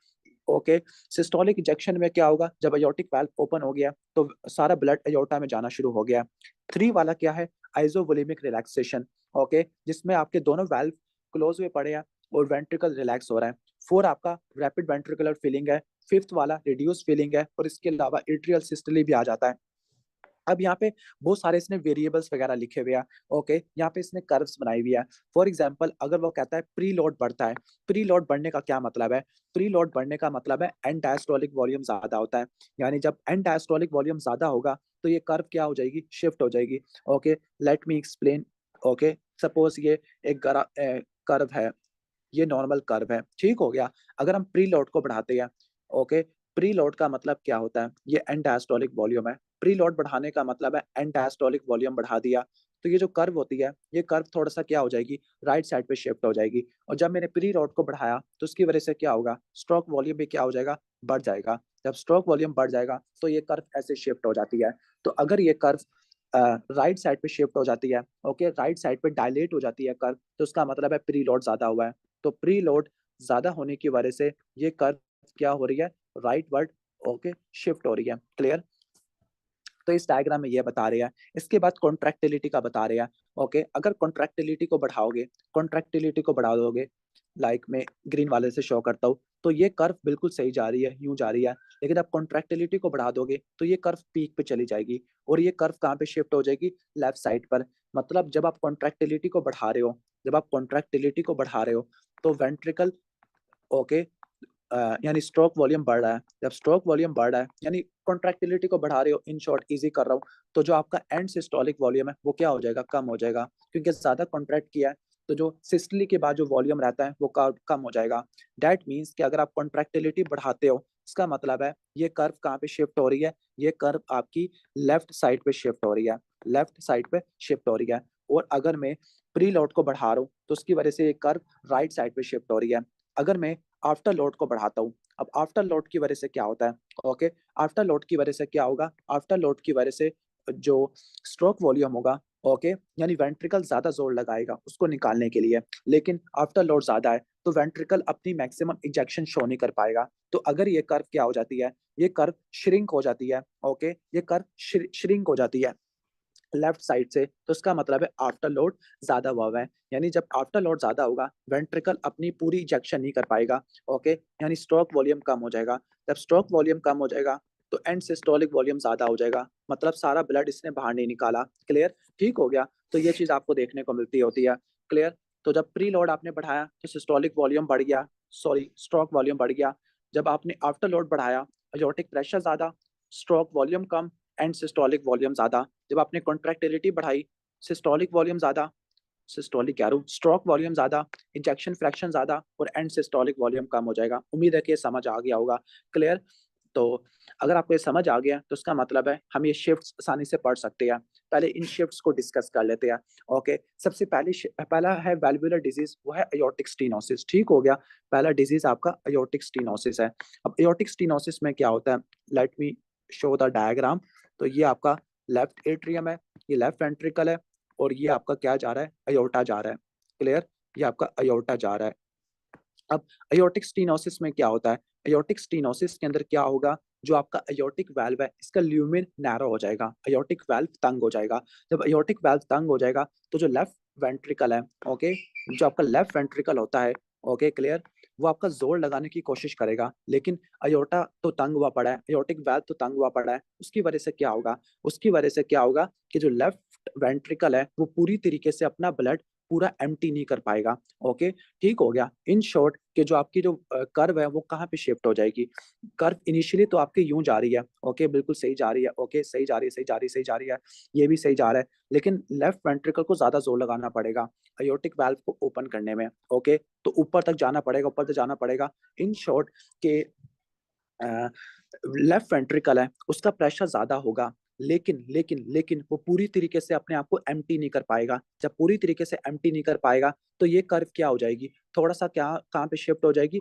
okay, systolic ejection में क्या होगा, जब अयोर्टिक वाल्व ओपन हो गया तो सारा ब्लड अयोर्टा में जाना शुरू हो गया। 3 वाला क्या है, आइसोवोलेमिक रिलैक्सेशन। ओके, जिसमें आपके दोनों वाल्व क्लोज हुए पड़े हैं और वेंट्रिकल रिलैक्स हो रहा है। 4 आपका रैपिड वेंट्रिकुलर फीलिंग है। 5th वाला रिड्यूस फीलिंग है। और इसके अलावा एट्रियल सिस्टली भी आ जाता है। अब यहाँ पे बहुत सारे इसने वेरिएबल्स वगैरह लिखे हुए हैं। ओके, यहाँ पे इसने कर्व्स बनाई हुई है। फॉर एग्जांपल, अगर वो कहता है प्री लोड बढ़ता है, प्री लोड बढ़ने का क्या मतलब है, प्री लोड बढ़ने का मतलब है एंड डायस्टोलिक वॉल्यूम ज्यादा होता है। यानी जब एंड डायस्टोलिक वॉल्यूम ज्यादा होगा तो ये कर्व क्या हो जाएगी, शिफ्ट हो जाएगी। ओके, लेट मी एक्सप्लेन। ओके, सपोज ये एक कर्व है, ये नॉर्मल कर्व है। ठीक हो गया। अगर हम प्री लोड को बढ़ाते हैं, ओके, प्री लोड का मतलब क्या होता है, ये एंड डायस्टोलिक वॉल्यूम है। प्री लोड बढ़ाने का मतलब है एंड डायस्टोलिक वॉल्यूम बढ़ा दिया, तो ये जो कर्व होती है, ये कर्व थोड़ा सा क्या हो जाएगी, राइट साइड पे शिफ्ट हो जाएगी। और जब मैंने प्री लोड को बढ़ाया तो उसकी वजह से क्या होगा, स्ट्रोक वॉल्यूम भी क्या हो जाएगा, बढ़ जाएगा। जब स्ट्रोक वॉल्यूम बढ़ जाएगा तो ये कर्व ऐसे शिफ्ट हो जाती है। तो अगर ये कर्व राइट साइड पे शिफ्ट हो जाती है, ओके, राइट साइड पे डायलेट हो जाती है कर्व, तो उसका मतलब है प्री लोड ज्यादा हुआ है। तो प्री लोड ज्यादा होने की वजह से ये कर्व क्या हो रही है, राइट वर्ड, ओके, शिफ्ट हो रही है। क्लियर? तो इस डायग्राम में ये बता रहे हैं। इसके बाद कॉन्ट्रैक्टिलिटी का बता रहे हैं। ओके, अगर कॉन्ट्रैक्टिलिटी को बढ़ाओगे, कॉन्ट्रैक्टिलिटी को बढ़ा दोगे, लाइक मैं ग्रीन वाले से शो करता हूँ, तो ये कर्व बिल्कुल सही जा रही है, यूं जा रही है। लेकिन आप कॉन्ट्रैक्टिलिटी को बढ़ा दोगे तो ये कर्व पीक पे चली जाएगी। और ये कर्व कहाँ पे शिफ्ट हो जाएगी, लेफ्ट साइड पर। मतलब जब आप कॉन्ट्रैक्टिलिटी को बढ़ा रहे हो, जब आप कॉन्ट्रैक्टिलिटी को बढ़ा रहे हो तो वेंट्रिकल, ओके, यानी स्ट्रोक वॉल्यूम बढ़ रहा है। जब स्ट्रोक वॉल्यूम बढ़ रहा है यानी कॉन्ट्रैक्टिलिटी को बढ़ा रहे हो, इन शॉर्ट इजी कर रहा हूँ, तो जो आपका एंड सिस्टोलिक वॉल्यूम है वो क्या हो जाएगा, कम हो जाएगा। क्योंकि ज्यादा कॉन्ट्रैक्ट किया है तो जो सिस्टली के बाद जो वॉल्यूम रहता है वो कम हो जाएगा। दैट मीन्स कि अगर आप कॉन्ट्रैक्टिलिटी बढ़ाते हो इसका मतलब है ये कर्व कहाँ पे शिफ्ट हो रही है, ये कर्व आपकी लेफ्ट साइड पे शिफ्ट हो रही है, लेफ्ट साइड पे शिफ्ट हो रही है। और अगर मैं प्री लोड को बढ़ा रहा हूँ तो उसकी वजह से ये कर्व राइट साइड पे शिफ्ट हो रही है। अगर मैं आफ्टर लोड को बढ़ाता हूँ, अब आफ्टर लोड की वजह से क्या होता है, ओके, आफ्टर लोड की वजह से क्या होगा, आफ्टर लोड की वजह से जो स्ट्रोक वॉल्यूम होगा, ओके, यानी वेंट्रिकल ज्यादा जोर लगाएगा उसको निकालने के लिए, लेकिन आफ्टर लोड ज्यादा है तो वेंट्रिकल अपनी मैक्सिमम इंजेक्शन शो नहीं कर पाएगा। तो अगर ये कर्व क्या हो जाती है, ये कर्व श्रिंक हो जाती है, ओके, ये कर्व श्रिंक हो जाती है लेफ्ट साइड से, तो इसका मतलब है आफ्टर लोड ज्यादा हुआ है। यानी जब आफ्टर लोड ज्यादा होगा वेंट्रिकल अपनी पूरी इंजेक्शन नहीं कर पाएगा, ओके, यानी स्ट्रोक वॉल्यूम कम हो जाएगा। जब स्ट्रोक वॉल्यूम कम हो जाएगा तो एंड सिस्टोलिक वॉल्यूम ज्यादा हो जाएगा, मतलब सारा ब्लड इसने बाहर नहीं निकाला। क्लियर, ठीक हो गया। तो ये चीज आपको देखने को मिलती होती है। क्लियर। तो जब प्री लोड आपने बढ़ाया तो सिस्टोलिक वॉल्यूम बढ़ गया, सॉरी स्ट्रोक वॉल्यूम बढ़ गया। जब आपने आफ्टर लोड बढ़ाया एयोर्टिक प्रेशर ज्यादा, stroke volume come, and systolic volume ज्यादा। जब आपने कॉन्ट्रैक्टिलिटी बढ़ाई, सिस्टोलिक वॉल्यूम ज्यादा, सिस्टोलिक कह रहा हूँ, स्ट्रोक वॉल्यूम ज्यादा, इंजेक्शन फ्रैक्शन ज्यादा, और एंड सिस्टोलिक वॉल्यूम कम हो जाएगा। उम्मीद है कि ये समझ आ गया होगा। क्लियर। तो अगर आपको ये समझ आ गया तो इसका मतलब है हम ये शिफ्ट्स आसानी से पढ़ सकते हैं। पहले इन शिफ्ट्स को डिस्कस कर लेते हैं। ओके, सबसे पहला है वेल्वुलर डिजीज, वो है एयोर्टिक स्टीनोसिस। ठीक हो गया, पहला डिजीज आपका एयोर्टिक स्टीनोसिस है। अब एयोर्टिक स्टीनोसिस में क्या होता है, let me show the diagram. तो ये आपका लेफ्ट एट्रियम है, ये लेफ्ट वेंट्रिकल है, और ये आपका क्या जा रहा है, अयोर्टा जा रहा है। क्लियर, ये आपका अयोर्टा जा रहा है। अब अयोर्टिक स्टीनोसिस में क्या होता है, अयोर्टिक स्टीनोसिस के अंदर क्या होगा, जो आपका अयोर्टिक वाल्व है इसका ल्यूमेन नैरो हो जाएगा, अयोर्टिक वाल्व तंग हो जाएगा। जब अयोर्टिक वाल्व तंग हो जाएगा तो जो लेफ्ट वेंट्रिकल है, ओके, जो आपका लेफ्ट वेंट्रिकल होता है, ओके, क्लियर, वो आपका जोर लगाने की कोशिश करेगा, लेकिन अयोर्टा तो तंग हुआ पड़ा है, अयोर्टिक वाल्व तो तंग हुआ पड़ा है। उसकी वजह से क्या होगा, उसकी वजह से क्या होगा कि जो लेफ्ट वेंट्रिकल है वो पूरी तरीके से अपना ब्लड पूरा एम्प्टी नहीं कर पाएगा। ओके, ठीक हो गया। इन शॉर्ट कि जो आपकी जो कर्व है वो कहाँ पे शिफ्ट हो जाएगी, कर्व इनिशियली तो आपकी यूं जा रही है, ओके, बिल्कुल सही जा रही है, ओके, सही जा रही है, सही जा रही है, सही जा रही है, ये भी सही जा रहा है, लेकिन लेफ्ट वेंट्रिकल को ज्यादा जोर लगाना पड़ेगा अयोर्टिक वाल्व को ओपन करने में। ओके, तो ऊपर तक जाना पड़ेगा, ऊपर तक जाना पड़ेगा। इन शॉर्ट के लेफ्ट वेंट्रिकल है उसका प्रेशर ज्यादा होगा, लेकिन वो पूरी तरीके से अपने आप को एम्प्टी नहीं कर पाएगा। जब पूरी तरीके से एम्प्टी नहीं कर पाएगा तो ये कर्व क्या हो जाएगी, थोड़ा सा क्या कहाँ पे शिफ्ट हो जाएगी,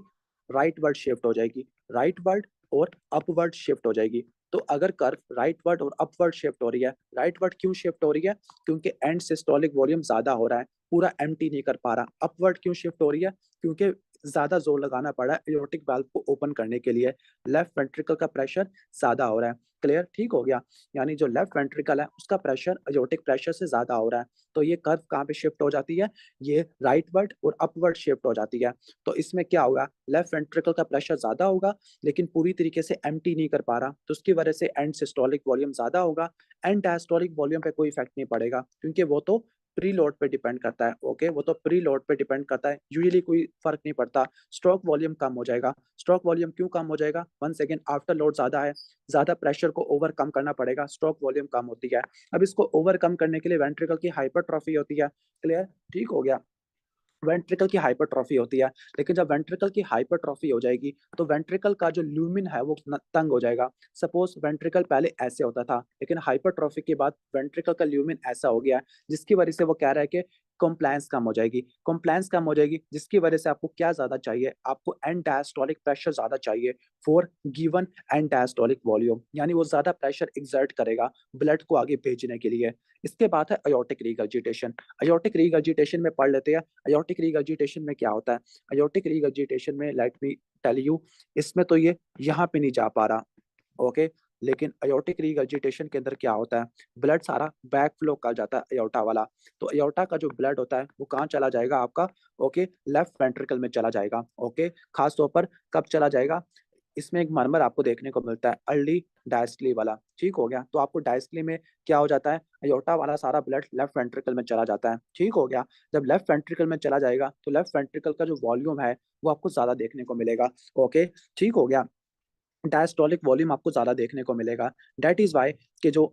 राइट वर्ड शिफ्ट हो जाएगी, राइट वर्ड और अपवर्ड शिफ्ट हो जाएगी। तो अगर कर्व राइट वर्ड और अपवर्ड शिफ्ट हो रही है, राइट वर्ड क्यों शिफ्ट हो रही है, क्योंकि एंड सिस्टोलिक वॉल्यूम ज्यादा हो रहा है, पूरा एम्प्टी नहीं कर पा रहा। अपवर्ड क्यों शिफ्ट हो रही है, क्योंकि ज्यादा जोर लगाना पड़ा है एयोर्टिक वाल्व को ओपन करने के लिए, लेफ्ट वेंट्रिकल का प्रेशर ज्यादा हो रहा है। क्लियर, ठीक हो गया। यानी जो लेफ्ट वेंट्रिकल है उसका प्रेशर एयोर्टिक प्रेशर से ज्यादा हो रहा है, तो ये कर्व कहाँ पे शिफ्ट हो जाती है, ये राइटवर्ड और अपवर्ड शिफ्ट हो जाती है। तो इसमें क्या होगा, लेफ्ट वेंट्रिकल का प्रेशर ज्यादा होगा लेकिन पूरी तरीके से एम्प्टी नहीं कर पा रहा, तो उसकी वजह से एंड सिस्टोलिक वॉल्यूम ज्यादा होगा। एंड डायस्टोलिक वॉल्यूम पे कोई इफेक्ट नहीं पड़ेगा क्योंकि वो तो प्री लोड पे डिपेंड करता है। ओके, वो तो प्री लोड पे डिपेंड करता है, यूजुअली कोई फर्क नहीं पड़ता। स्ट्रोक वॉल्यूम कम हो जाएगा, स्ट्रोक वॉल्यूम क्यों कम हो जाएगा, वन सेकेंड, आफ्टर लोड ज्यादा है, ज्यादा प्रेशर को ओवरकम करना पड़ेगा, स्ट्रोक वॉल्यूम कम होती है। अब इसको ओवरकम करने के लिए वेंट्रिकल की हाइपरट्रॉफी होती है। क्लियर, ठीक हो गया, वेंट्रिकल की हाइपरट्रॉफी होती है। लेकिन जब वेंट्रिकल की हाइपरट्रॉफी हो जाएगी तो वेंट्रिकल का जो ल्यूमिन है वो तंग हो जाएगा। सपोज वेंट्रिकल पहले ऐसे होता था लेकिन हाइपरट्रॉफी के बाद वेंट्रिकल का ल्यूमिन ऐसा हो गया, जिसकी वजह से वो कह रहा है कि कॉम्प्लायंस कम हो जाएगी, कॉम्प्लायंस कम हो जाएगी, जिसकी वजह से आपको क्या ज्यादा चाहिए, आपको एंड डायस्टोलिक प्रेशर ज्यादा चाहिए for given and diastolic volume, यानी वो ज्यादा प्रेशर एक्सर्ट करेगा ब्लड को आगे भेजने के लिए। इसके बाद है अयोर्टिक रीगर्जिटेशन। अयोर्टिक रीगर्जिटेशन में पढ़ लेते हैं, अयोर्टिक रीगर्जिटेशन में क्या होता है। अयोर्टिक रीगर्जिटेशन में लेट मी टेल यू, इसमें तो ये यहाँ पे नहीं जा पा रहा, ओके, लेकिन अयोर्टिक रीगर्जिटेशन के अंदर क्या होता है, ब्लड सारा बैक फ्लो कर जाता है अयोर्टा वाला। तो अयोर्टा का जो ब्लड होता है वो कहाँ चला जाएगा आपका, ओके, लेफ्ट वेंट्रिकल में चला जाएगा। ओके, खास तौर पर कब चला जाएगा, इसमें एक मरमर आपको देखने को मिलता है अर्ली डायस्टली वाला। ठीक हो गया, तो आपको डायस्टली में क्या हो जाता है, अयोर्टा वाला सारा ब्लड लेफ्ट वेंट्रिकल में चला जाता है। ठीक हो गया, जब लेफ्ट वेंट्रिकल में चला जाएगा तो लेफ्ट वेंट्रिकल का जो वॉल्यूम है वो आपको ज्यादा देखने को मिलेगा। ओके, ठीक हो गया, डायस्टोलिक वॉल्यूम आपको ज्यादा देखने को मिलेगा। दैट इज वाई कि जो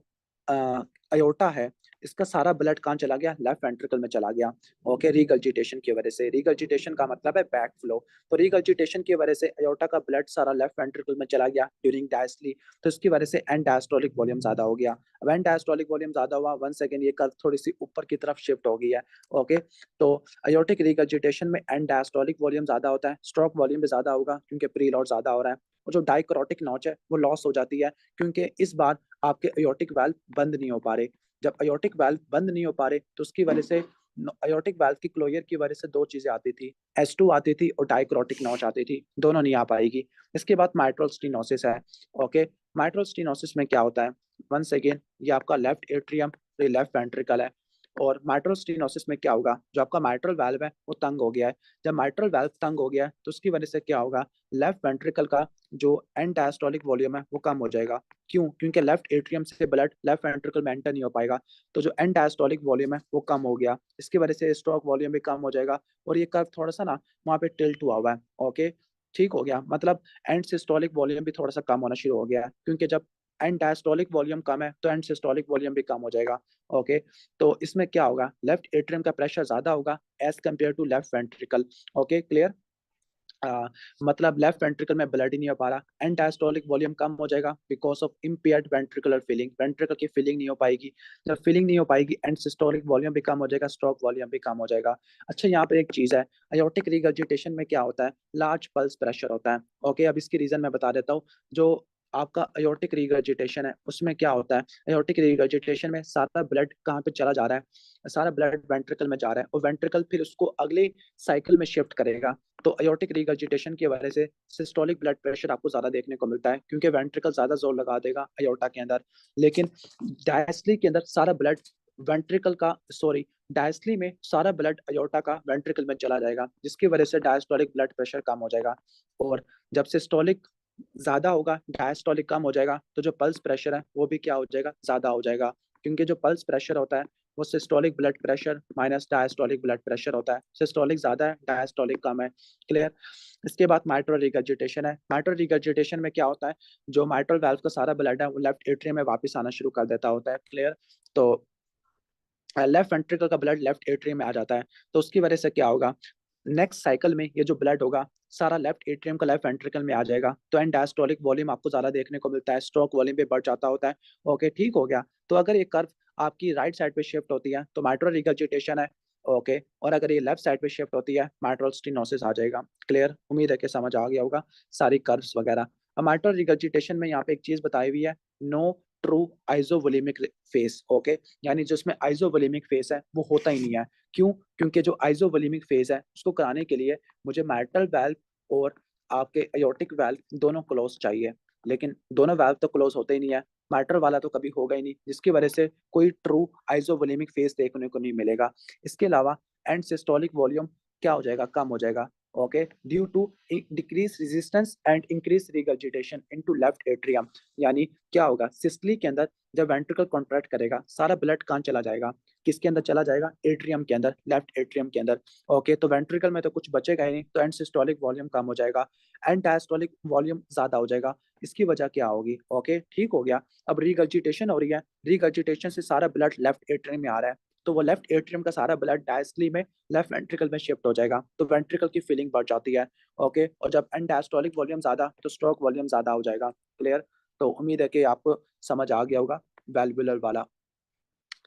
अयोर्टा है, इसका सारा ब्लड कहाँ चला गया? लेफ्ट वेंट्रिकल में चला गया। ओके, रिगर्जिटेशन की वजह से। रिगर्जिटेशन का मतलब है बैक फ्लो। तो रिगर्जिटेशन की वजह से अयोर्टा का ब्लड सारा लेफ्ट वेंट्रिकल में चला गया ड्यूरिंग डायस्टली, तो इसकी वजह से एंड डायस्टोलिक वॉल्यूम ज्यादा हो गया। अब एंड डायस्टोलिक वॉल्यूम ज्यादा हुआ, 1 सेकंड, ये कर्व थोड़ी सी ऊपर की तरफ शिफ्ट हो गई है। ओके, तो अयोर्टिक रिगर्जिटेशन में एंड डायस्टोलिक वॉल्यूम ज्यादा होता है, स्ट्रोक वॉल्यूम भी ज्यादा होगा क्योंकि प्रीलोड ज्यादा हो रहा है। और जो डाइक्रोटिक नॉच है वो लॉस हो जाती है, क्योंकि इस बार आपके अयोर्टिक वाल्व बंद नहीं हो पा रहे। जब अयोर्टिक वाल्व बंद नहीं हो पा रहे तो उसकी वजह से अयोर्टिक वाल्व की क्लोजर की वजह से दो चीजें आती थी, S2 आती थी और डाइक्रोटिक नॉच आती थी, दोनों नहीं आ पाएगी। इसके बाद माइट्रल स्टीनोसिस है। ओके, माइट्रल स्टीनोसिस में क्या होता है? 1 सेकेंड, ये आपका लेफ्ट एट्रियम, ये लेफ्ट वेंट्रिकल है। और माइट्रल स्टीनोसिस में क्या होगा? जो आपका माइट्रल वाल्व है वो तंग हो गया है। जब माइट्रल वाल्व तंग हो गया है तो उसकी वजह से क्या होगा? लेफ्ट वेंट्रिकल का जो एंड डायस्टोलिक वॉल्यूम है वो कम हो जाएगा। क्यों? क्योंकि लेफ्ट एट्रियम से ब्लड लेफ्ट वेंट्रिकल में एंटर नहीं हो पाएगा, तो जो एंड डायस्टोलिक वॉल्यूम है वो कम हो गया। इसकी वजह से स्ट्रोक वॉल्यूम भी कम हो जाएगा। और ये कर्व थोड़ा सा ना वहाँ पे टिल्ट हुआ हुआ है। ओके, ठीक हो गया, मतलब एंड सिस्टोलिक वॉल्यूम भी थोड़ा सा कम होना शुरू हो गया है, क्योंकि जब एंड डायस्टोलिक वॉल्यूम कम है तो एंड सिस्टोलिक वॉल्यूम भी कम हो जाएगा। ओके, तो इसमें क्या होगा? लेफ्ट एट्रियम का प्रेशर ज्यादा होगा as compare to left ventricle. Okay, clear? मतलब लेफ्ट वेंट्रिकल में ब्लड ही नहीं हो पा रहा, एंड डायस्टोलिक वॉल्यूम कम हो जाएगा because of impaired ventricular filling, ventricle की फिलिंग नहीं हो पाएगी। जब फिलिंग नहीं हो पाएगी एंड सिस्टोलिक वॉल्यूम भी कम हो जाएगा, स्ट्रोक वॉल्यूम भी कम हो जाएगा। अच्छा, यहाँ पे एक चीज है, अयोर्टिक रिगर्जिटेशन में क्या होता है? लार्ज पल्स प्रेशर होता है। ओके, अब इसकी रीजन मैं बता देता हूँ। जो आपका अयोर्टिक रिगर्जिटेशन है उसमें क्या होता है? अयोर्टिक रिगर्जिटेशन में सारा ब्लड कहाँ पे चला जा रहा है? सारा ब्लड वेंट्रिकल में जा रहा है, और वेंट्रिकल फिर उसको अगले साइकिल में शिफ्ट करेगा। तो अयोर्टिक रिगर्जिटेशन की वजह से सिस्टोलिक ब्लड प्रेशर आपको ज्यादा देखने को मिलता है, क्योंकि वेंट्रिकल ज्यादा जोर लगा देगा अयोर्टा के अंदर। लेकिन डायस्टली के अंदर सारा ब्लड वेंट्रिकल का, सॉरी, डायस्टली में सारा ब्लड अयोर्टा का वेंट्रिकल में चला जाएगा, जिसकी वजह से डायस्टोलिक ब्लड प्रेशर कम हो जाएगा। और जब सिस्टोलिक ज्यादा होगा, डायस्टोलिक कम हो जाएगा, तो जो पल्स प्रेशर है वो भी क्या हो जाएगा? ज्यादा हो जाएगा। क्योंकि जो पल्स प्रेशर होता है वो systolic blood pressure minus diastolic blood pressure होता है। सिस्टोलिक ज्यादा है, डायस्टोलिक कम है। क्लियर? इसके बाद माइट्रल रिगर्जिटेशन है। माइट्रल रिगर्जिटेशन में क्या होता है? जो माइट्रल वाल्व का सारा ब्लड है वो लेफ्ट एट्रियम में वापस आना शुरू कर देता होता है। क्लियर? तो लेफ्ट वेंट्रिकल का ब्लड लेफ्ट एट्रियम में आ जाता है, तो उसकी वजह से क्या होगा? नेक्स्ट साइकिल में ये जो ब्लड होगा सारा लेफ्ट एट्रियम का लेफ्ट वेंट्रिकल में आ जाएगा, तो एंड डायस्टोलिक वॉल्यूम आपको ज्यादा देखने को मिलता है, स्ट्रोक वॉल्यूम भी बढ़ जाता होता है। ओके, ठीक हो गया। तो अगर ये कर्व आपकी राइट साइड पे शिफ्ट होती है तो माइट्रल रिगर्जिटेशन है। ओके, और अगर ये लेफ्ट साइड पे शिफ्ट होती है माइट्रल स्टेनोसिस आ जाएगा। क्लियर? उम्मीद है कि समझ आ गया होगा सारी कर्व्स वगैरह। अब माइट्रल रिगर्जिटेशन में यहाँ पे एक चीज बताई हुई है, नो ट्रू आइसोवोलेमिक फेस। ओके, यानी जो इसमें आइसोवोलेमिक फेस है वो होता ही नहीं है। क्यों? क्योंकि जो आइसोवोलेमिक फेज है उसको कराने के लिए मुझे माइट्रल वाल्व और आपके अयोर्टिक वाल्व दोनों क्लोज चाहिए, लेकिन दोनों वाल्व तो क्लोज होते ही नहीं है। माइट्रल वाला तो कभी होगा ही नहीं, जिसकी वजह से कोई ट्रू आइसोवोलेमिक फेज देखने को नहीं मिलेगा। इसके अलावा एंड सिस्टोलिक वॉल्यूम क्या हो जाएगा? कम हो जाएगा। Okay, due to decrease resistance and increase regurgitation into left atrium. यानी क्या होगा? सिस्टली के अंदर जब वेंट्रिकल कॉन्ट्रैक्ट करेगा सारा ब्लड कहाँ चला जाएगा? किसके अंदर चला जाएगा? एट्रियम के अंदर, लेफ्ट एट्रियम के अंदर। ओके, तो वेंट्रिकल में तो कुछ बचेगा ही नहीं, तो एंड सिस्टोलिक वॉल्यूम कम हो जाएगा, एंड डायस्टोलिक वॉल्यूम ज्यादा हो जाएगा। इसकी वजह क्या होगी? ओके, ठीक हो गया। अब रिगर्जिटेशन हो रही है, रिगर्जिटेशन से सारा ब्लड लेफ्ट एट्रियम में आ रहा है, तो वो लेफ्ट एट्रियम का सारा ब्लड डायस्टली में लेफ्ट वेंट्रिकल में शिफ्ट हो जाएगा, तो वेंट्रिकल की फीलिंग बढ़ जाती है। ओके, और जब एंड डायस्टोलिक वॉल्यूम ज्यादा तो स्ट्रोक वॉल्यूम ज्यादा हो जाएगा। क्लियर? तो उम्मीद है कि आपको समझ आ गया होगा वैल्वुलर वाला।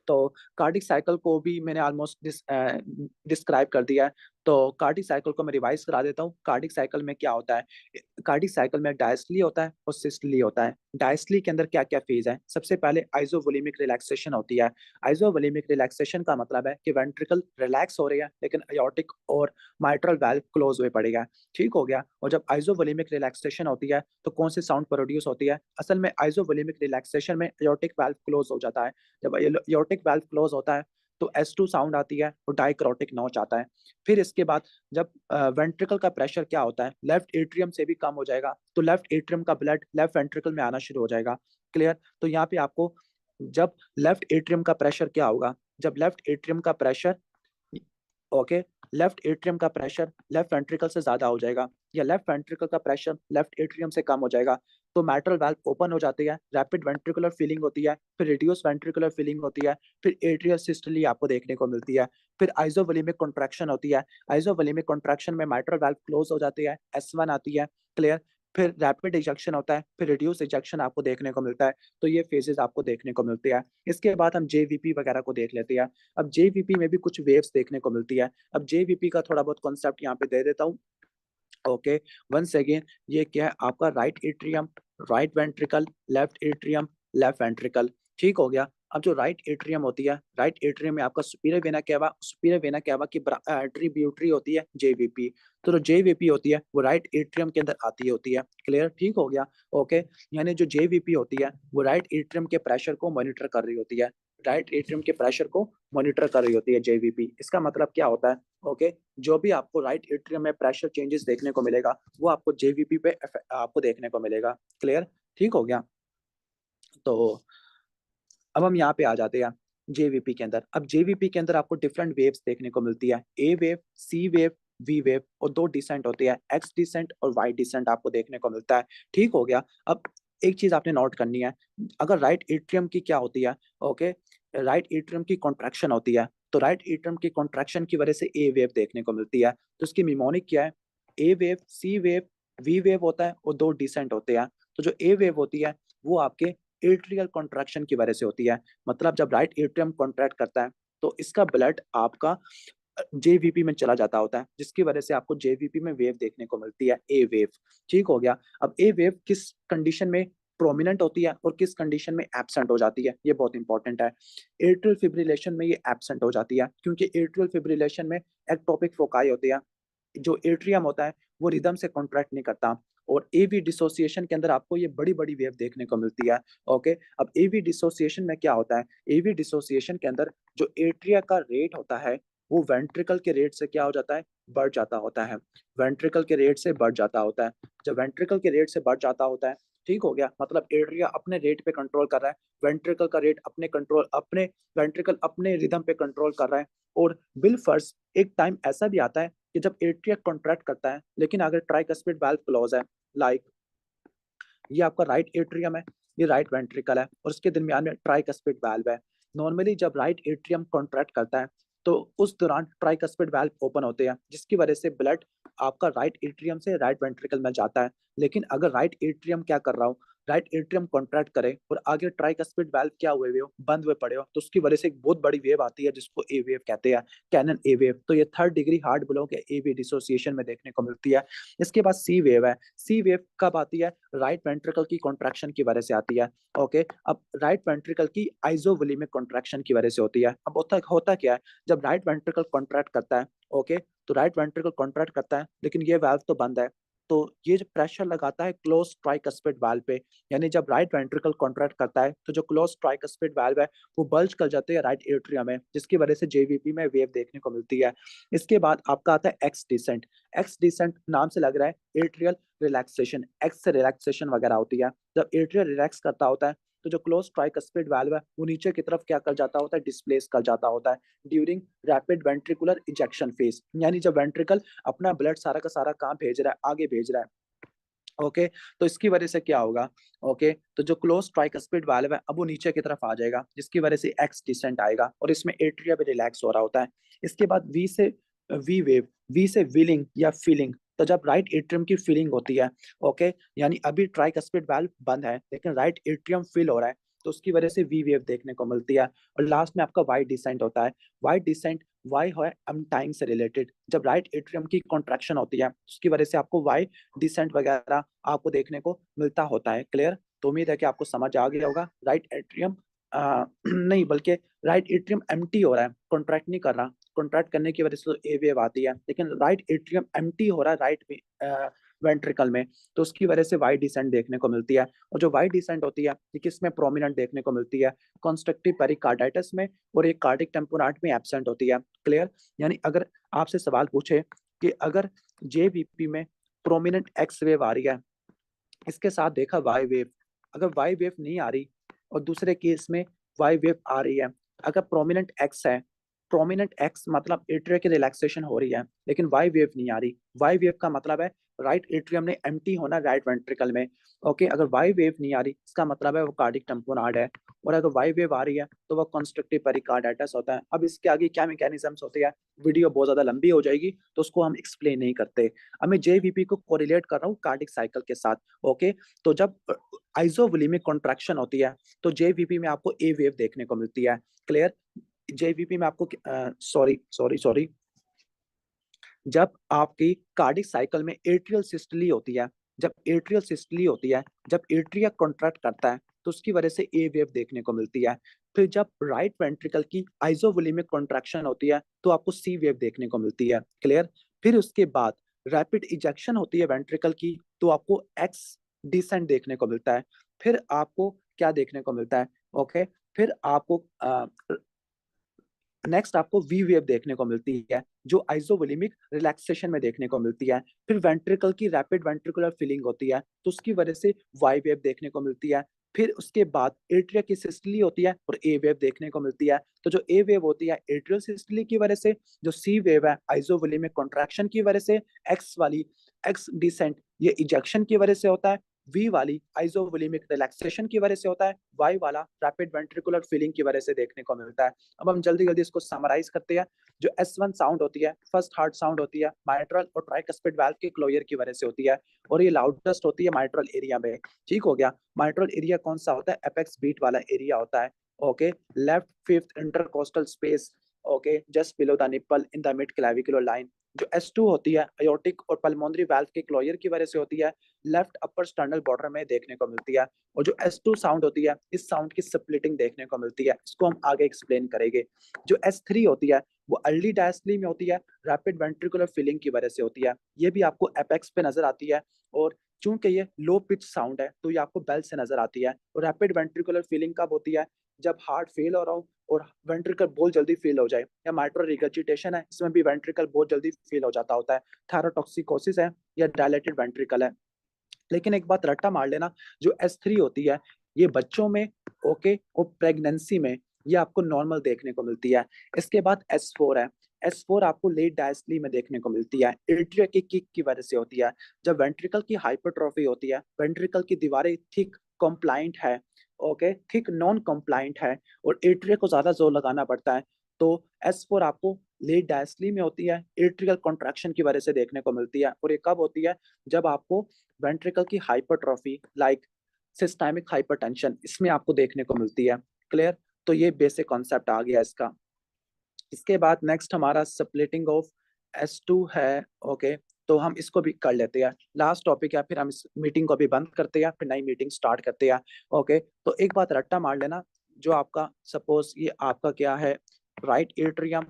तो कार्डिक साइकिल को भी मैंने ऑलमोस्ट डिस्क्राइब कर दिया है। तो कार्डिक साइकिल को मैं रिवाइज करा देता हूँ। कार्डिक साइकिल में क्या होता है? कार्डिक साइकिल में डायस्टली होता है और सिस्टली होता है। डायस्टली के अंदर क्या क्या फेज है? सबसे पहले आइसोवोलेमिक रिलैक्सेशन होती है। आइसोवोलेमिक रिलैक्सेशन का मतलब है कि वेंट्रिकल रिलैक्स हो रही है लेकिन अयोर्टिक और माइट्रल वाल्व क्लोज हुए पड़ेगा। ठीक हो गया। और जब आइसोवोलेमिक रिलैक्सेशन होती है तो कौन सी साउंड प्रोड्यूस होती है? असल में आइसोवोलेमिक रिलैक्सेशन में अयोर्टिक वाल्व क्लोज हो जाता है। जब एयोर्टिक वाल्व क्लोज होता है तो S2 साउंड आती है और डाइक्रोटिक नॉच आता है। फिर इसके बाद जब वेंट्रिकल का प्रेशर क्या होता है? लेफ्ट एट्रियम से भी कम हो जाएगा, तो लेफ्ट एट्रियम का ब्लड लेफ्ट वेंट्रिकल में आना शुरू हो जाएगा। क्लियर? तो यहाँ पे आपको जब लेफ्ट एट्रियम का प्रेशर क्या होगा? जब लेफ्ट एट्रियम का प्रेशर, ओके, लेफ्ट एट्रियम का प्रेशर लेफ्ट वेंट्रिकल से ज्यादा हो जाएगा, या लेफ्ट वेंट्रिकल का प्रेशर लेफ्ट एट्रियम से कम हो जाएगा, तो मैट्रल वाल्व ओपन हो जाती है, रैपिड वेंट्रिकुलर फीलिंग होती है, फिर रिड्यूस वेंट्रिकुलर फीलिंग होती है, फिर एट्रियल सिस्टोली आपको देखने को मिलती है, फिर आइसोवोलेमिक कॉन्ट्रैक्शन होती है। आइसोवोलेमिक कॉन्ट्रैक्शन में मैट्रल वाल्व क्लोज हो जाती है, S1 आती है, क्लियर। फिर रैपिड इजेक्शन होता है, फिर रिड्यूस इजेक्शन आपको देखने को मिलता है। तो ये फेजेस आपको देखने को मिलती है। इसके बाद हम जेवीपी वगैरह को देख लेते हैं। अब जेवीपी में भी कुछ वेव्स देखने को मिलती है। अब जेवीपी का थोड़ा बहुत कॉन्सेप्ट यहाँ पे दे देता हूँ। ओके, वंस अगेन, ये क्या है आपका right atrium, right ventricle, left atrium, left ventricle, ठीक हो गया। अब जो राइट एट्रियम होती है, राइट एट्रियम में आपका सुपीरियर वेना केवा की ट्रिब्यूटरी होती है जेवीपी। तो जो जेवीपी होती है वो राइट एट्रियम के अंदर आती होती है, क्लियर, ठीक हो गया। ओके, यानी जो जेवीपी होती है वो राइट एट्रियम के प्रेशर को मॉनिटर कर रही होती है, राइट एट्रियम के प्रेशर को मॉनिटर कर रही होती है जेवीपी। इसका मतलब क्या होता है? ओके, जो भी आपको राइट एट्रियम में प्रेशर चेंजेस देखने को मिलेगा वो आपको जेवीपी पे आपको देखने को मिलेगा, क्लियर, ठीक हो गया। तो अब हम यहाँ पे आ जाते हैं जेवीपी के अंदर। अब जेवीपी के अंदर आपको डिफरेंट वेव्स देखने को मिलती है, A wave, C wave, V wave, और दो डिसेंट होती है, एक्स डिसेंट और वाई डिसेंट आपको देखने को मिलता है, ठीक हो गया। अब एक चीज आपने नोट करनी है, अगर राइट एट्रियम की क्या होती है, ओके, राइट एट्रियम की कॉन्ट्रैक्शन होती है, तो राइट एट्रियम की कॉन्ट्रैक्शन की वजह से ए वेव देखने को मिलती है। तो इसकी मिमोनिक क्या है? A wave, C wave, V wave होता है और दो डिसेंट होते हैं। तो जो ए वेव होती है वो आपके एट्रियल कॉन्ट्रैक्शन की वजह से होती है। मतलब जब राइट एट्रियम कॉन्ट्रैक्ट करता है तो इसका ब्लड आपका जेवीपी में चला जाता होता है, जिसकी वजह से आपको जेवीपी में वेव देखने को मिलती है, ए वेव, ठीक हो गया। अब ए वेव किस कंडीशन में प्रोमिनेंट होती है और किस कंडीशन में एब्सेंट हो जाती है, ये बहुत इंपॉर्टेंट है। एट्रियल फिब्रिलेशन में ये एब्सेंट हो जाती है, क्योंकि एट्रियल फिब्रिलेशन में एक्टोपिक फोकाई होती है, जो एट्रियम होता है वो रिदम से कॉन्ट्रैक्ट नहीं करता। और एवी डिसोसिएशन के अंदर आपको ये बड़ी बड़ी वेव देखने को मिलती है। ओके, अब एवी डिसोसिएशन में क्या होता है? एवी डिसोसिएशन के अंदर जो एट्रिया का रेट होता है वो वेंट्रिकल के रेट से क्या हो जाता है? बढ़ जाता होता है, वेंट्रिकल के रेट से बढ़ जाता होता है। जब वेंट्रिकल के रेट से बढ़ जाता होता है, ठीक हो गया, मतलब एट्रिया अपने रेट पे कंट्रोल कर रहा है, वेंट्रिकल का रेट अपने वेंट्रिकल अपने रिदम पे कंट्रोल कर रहा है। और बिल फर्स्ट एक टाइम ऐसा भी आता है कि जब एट्रिया कॉन्ट्रैक्ट करता है, लेकिन अगर ट्राइकस्पिड वाल्व क्लोज है, लाइक ये आपका राइट एट्रियम है, ये राइट वेंट्रिकल है और उसके दरमियान में ट्राइकस्पिड वाल्व है। नॉर्मली जब राइट एट्रियम कॉन्ट्रैक्ट करता है तो उस दौरान ट्राइकस्पिड वाल्व ओपन होते हैं, जिसकी वजह से ब्लड आपका राइट एट्रियम से राइट वेंट्रिकल में जाता है। लेकिन अगर राइट एट्रियम क्या कर रहा हो, राइट एट्रियम कॉन्ट्रैक्ट करे और आगे ट्राइकस्पिड वाल्व क्या हुए हो, बंद हुए पड़े हो, तो उसकी वजह से एक बहुत बड़ी वेव आती है जिसको ए वेव कहते हैं, कैनन ए वेव। तो ये थर्ड डिग्री हार्ट ब्लॉक है, ए वी डिसोसिएशन में देखने को मिलती है। इसके बाद सी वेव है। सी वेव कब आती है? राइट वेंट्रिकल की कॉन्ट्रैक्शन की वजह से आती है। ओके, अब राइट वेंट्रिकल की आइसोवोलेमिक कॉन्ट्रैक्शन की वजह से होती है। अब होता क्या है, जब राइट वेंट्रिकल कॉन्ट्रैक्ट करता है, ओके, तो राइट वेंट्रिकल कॉन्ट्रैक्ट करता है लेकिन ये वाल्व तो बंद है, तो ये जो प्रेशर लगाता है क्लोज ट्राइकस्पिड वाल्व पे, यानी जब राइट वेंट्रिकल कॉन्ट्रैक्ट करता है तो जो क्लोज ट्राइकस्पिड वाल्व है वो बल्ज कर जाते हैं राइट एट्रियम में, जिसकी वजह से जेवीपी में वेव देखने को मिलती है। इसके बाद आपका आता है एक्स डिसेंट। एक्स डिसेंट नाम से लग रहा है एट्रियल रिलैक्सेशन, एक्स से रिलैक्सेशन वगैरह होती है। जब एट्रियल रिलैक्स करता होता है तो जो क्लोज ट्राइकस्पिड वाल्व है वो नीचे की तरफ क्या कर जाता होता है? डिस्प्लेस कर जाता होता है during rapid ventricular ejection phase, यानी जब वेंट्रिकल अपना ब्लड सारा का सारा काम भेज रहा है, आगे भेज रहा है। ओके, तो इसकी वजह से क्या होगा? ओके, तो जो क्लोज ट्राइकस्पिड वाल्व है अब वो नीचे की तरफ आ जाएगा, जिसकी वजह से एक्स डिसेंट आएगा और इसमें एट्रिया भी रिलैक्स हो रहा होता है। इसके बाद वी से वी वेव, वी से विलिंग या फीलिंग, तो जब राइट एट्रियम की फीलिंग होती है, ओके, यानी अभी ट्राइकस्पिड वाल्व बंद है लेकिन राइट एट्रियम फिल हो रहा है, तो उसकी वजह से वी वेव देखने को मिलती है। और लास्ट में आपका वाई डिसेंट होता है। वाई डिसेंट, वाई है अनटाइंग से रिलेटेड, जब राइट एट्रियम की कॉन्ट्रैक्शन होती है उसकी वजह से आपको वाई डिसेंट वगैरह आपको देखने को मिलता होता है, क्लियर। तो उम्मीद है कि आपको समझ आ गया होगा। राइट एट्रियम नहीं बल्कि राइट एट्रियम एम्प्टी हो रहा है, कॉन्ट्रैक्ट नहीं कर रहा, कॉन्ट्रैक्ट करने की वजह से तो ए वेव आती है, लेकिन राइट एट्रियम एम्प्टी हो रहा है राइट वेंट्रिकल में, तो उसकी वजह से वाई डिसेंट देखने को मिलती है। और जो वाई डिसेंट होती है ये किस में प्रोमिनेंट देखने को मिलती है? कंस्ट्रक्टिव पेरिकार्डाइटिस में, और एक कार्डिक टेम्पोराट में एब्सेंट होती है, क्लियर। यानी अगर आपसे सवाल पूछे कि अगर जेवीपी में प्रोमिनेंट एक्स वेव आ रही है, इसके साथ देखा वाई वेव, अगर वाई वेव नहीं आ रही और दूसरे केस में वाई वेव आ रही है, अगर प्रोमिनेंट एक्स है, प्रोमिनेंट एक्स मतलब एट्रिया की रिलैक्सेशन हो रही है लेकिन वाई वेव नहीं आ रही, वाई वेव का मतलब है राइट एट्रियम ने एम्प्टी होना राइट वेंट्रिकल में। ओके, अगर वाई वेव नहीं आ रही इसका मतलब है वो कार्डिक टैम्पोनार्ड है, और अगर वाई वेव आ रही है तो वो कंस्ट्रक्टिव पेरिकार्डाइटिस होता है। अब इसके आगे क्या मैकेनिज्म्स होते हैं, वीडियो बहुत ज्यादा लंबी हो जाएगी तो उसको हम एक्सप्लेन नहीं करते। अब मैं जेवीपी को कोरिलेट कर रहा हूँ कार्डिक साइकिल के साथ। ओके, तो जब आइसोवोल्यूमिक कॉन्ट्रैक्शन होती है तो जेवीपी में आपको ए वेव देखने को मिलती है। क्लियर? जेवीपी में आपको सॉरी सॉरी सॉरी जब आपकी कार्डिक साइकिल में एट्रियल सिस्टली होती है, जब एट्रियल सिस्टली होती है, जब एट्रिया कॉन्ट्रैक्ट करता है तो उसकी वजह से ए वेव देखने को मिलती है। फिर जब राइट वेंट्रिकल की आइसोवोल्यूमिक कॉन्ट्रैक्शन होती है तो आपको सी वेव देखने को मिलती है। क्लियर? फिर उसके बाद रैपिड इजेक्शन होती है वेंट्रिकल की तो आपको एक्स डिसेंट देखने को मिलता है। फिर आपको क्या देखने को मिलता है? ओके, फिर आपको नेक्स्ट आपको वी वेव देखने को मिलती है जो आइसोवोल्यूमिक रिलैक्सेशन में देखने को मिलती है। फिर वेंट्रिकल की रैपिड वेंट्रिकुलर फिलिंग होती है तो उसकी वजह से वाई वेव देखने को मिलती है। फिर उसके बाद एट्रिया की सिस्टली होती है और ए वेव देखने को मिलती है। तो जो ए वेव होती है एट्रियल सिस्टली की वजह से, जो सी वेव है आइसोवोल्यूमिक कॉन्ट्रैक्शन की वजह से, एक्स वाली एक्स डिसेंट ये इजेक्शन की वजह से होता है, वी वाली आइसोवोल्यूमिक रिलैक्सेशन की वजह से होता है, वाई वाला रैपिड वेंट्रिकुलर फिलिंग की वजह से देखने को मिलता है। अब हम जल्दी जल्दी इसको समराइज करते हैं। जो S1 साउंड होती है, फर्स्ट हार्ट साउंड होती है, माइट्रल और ट्राइकस्पिड वाल्व के क्लोजर की वजह से होती है, और ये लाउडेस्ट होती है माइट्रल एरिया में। ठीक हो गया? माइट्रल एरिया कौन सा होता है? एपेक्स बीट वाला एरिया होता है। Okay, left fifth intercostal space, okay, just below the nipple in the mid clavicular line. जो S2 होती है अयोर्टिक और पल्मोनरी वाल्व के क्लोजर की वजह से होती है, लेफ्ट अपर स्टर्नल बॉर्डर में देखने को मिलती है। और जो S2 साउंड होती है इस साउंड की स्प्लिटिंग देखने को मिलती है, इसको हम आगे एक्सप्लेन करेंगे। जो S3 होती है वो अर्ली डायस्टली में होती है, रैपिड वेंट्रिकुलर फिलिंग की वजह से होती है, ये भी आपको एपेक्स पे नजर आती है। और चूंकि ये लो पिच साउंड है तो ये आपको बेल से नजर आती है। और रैपिड वेंट्रिकुलर फिलिंग कब होती है? जब हार्ट फेल हो रहा हो और वेंट्रिकल बहुत जल्दी फील हो जाए, या माइट्रल रिगर्जिटेशन है इसमें भी वेंट्रिकल बहुत जल्दी फील हो जाता होता है, थायरोटॉक्सिकोसिस है या डायलेटेड वेंट्रिकल है। लेकिन एक बात रट्टा मार लेना, जो S3 होती है ये बच्चों में, ओके, और प्रेगनेंसी में ये आपको नॉर्मल देखने को मिलती है। इसके बाद S4 है। S4 आपको लेट डायस्टली में देखने को मिलती है, एट्रिया की किक की वजह से होती है। जब वेंट्रिकल की हाइपरट्रॉफी होती है, वेंट्रिकल की दीवारें थिक कॉम्प्लाइंट है, ओके, थिक नॉन कॉम्प्लाइंट है, और एट्रिया को ज्यादा जोर लगाना पड़ता है, तो S4 आपको लेट डायस्टली में होती है, एट्रियल कॉन्ट्रैक्शन की वजह से देखने को मिलती है। और ये कब होती है? जब आपको वेंट्रिकल की हाइपरट्रॉफी लाइक सिस्टेमिक हाइपरटेंशन इसमें आपको देखने को मिलती है। क्लियर? तो ये बेसिक कॉन्सेप्ट आ गया इसका। इसके बाद नेक्स्ट हमारा स्प्लिटिंग ऑफ S2 है। ओके, तो हम इसको भी कर लेते हैं, लास्ट टॉपिक है, फिर हम इस मीटिंग को भी बंद करते हैं, फिर नई मीटिंग स्टार्ट करते हैं। ओके, तो एक बात रट्टा मार लेना, जो आपका सपोज ये आपका क्या है, right atrium,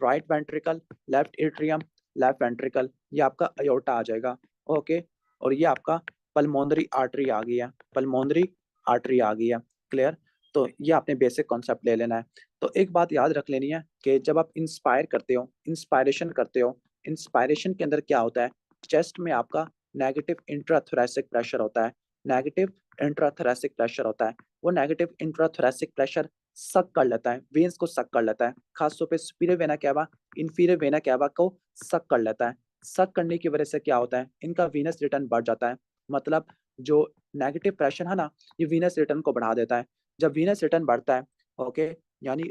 right ventricle, left atrium, left ventricle, ये आपका अयोर्टा आ जाएगा। ओके, और ये आपका पल्मोनरी आर्टरी आ गई है, पल्मोनरी आर्टरी आ गई है। क्लियर? तो ये आपने बेसिक कॉन्सेप्ट ले लेना है। तो एक बात याद रख लेनी है कि जब आप इंस्पायर करते हो, इंस्पायरेशन करते हो, इंस्पायरेशन के अंदर क्या होता है? चेस्ट में आपका नेगेटिव इंट्राथोरेसिक प्रेशर होता है, नेगेटिव इंट्राथोरेसिक प्रेशर होता है। वो नेगेटिव इंट्राथोरेसिक प्रेशर सक कर लेता है, वेन्स को सक कर लेता है, खासतौर पे superior vena cava, inferior vena cava को सक कर लेता है। सक करने की वजह से क्या होता है? इनका वीनस रिटर्न बढ़ जाता है। मतलब जो नेगेटिव प्रेशर है ना, ये वीनस रिटर्न को बढ़ा देता है। जब वीनस रिटर्न बढ़ता है, ओके, यानी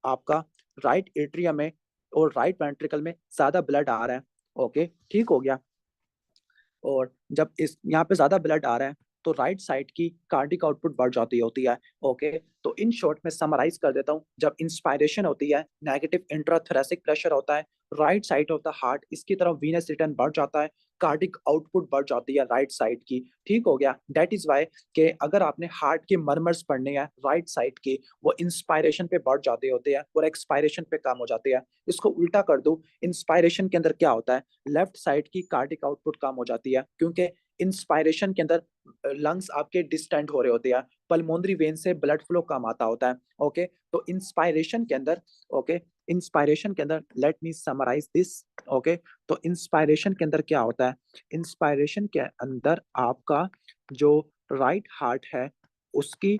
आपका राइट एट्रियम में और राइट वेंट्रिकल में ज्यादा ब्लड आ रहा है। ओके, ठीक हो गया? और जब इस यहाँ पे ज्यादा ब्लड आ रहा है तो राइट साइड की कार्डिक आउटपुट बढ़ जाती होती है। ओके, तो इन शॉर्ट में समराइज कर देता हूँ, जब इंस्पायरेशन होती है नेगेटिव इंट्राथोरेसिक प्रेशर होता है, right side of the heart इसकी तरफ वीनस रिटर्न बढ़ जाता है, कार्डिक आउटपुट बढ़ जाती है राइट साइड की। ठीक हो गया? दैट इज वाई कि अगर आपने हार्ट के मरमर्स पढ़ने हैं राइट साइड के, वो इंस्पायरेशन पे बढ़ जाते होते हैं और एक्सपायरेशन पे कम हो जाते हैं। इसको उल्टा कर दो, इंस्पायरेशन के अंदर क्या होता है? लेफ्ट साइड की कार्डिक आउटपुट कम हो जाती है, क्योंकि इंस्पायरेशन के अंदर लंग्स आपके डिस्टेंट हो रहे होते हैं, पल्मोनरी वेन से ब्लड फ्लो कम आता होता है। ओके, तो इंस्पायरेशन के अंदर, ओके, इंस्पायरेशन के अंदर let me summarise this. Okay, तो इंस्पायरेशन के अंदर क्या होता है? इंस्पायरेशन के अंदर आपका जो राइट हार्ट है उसकी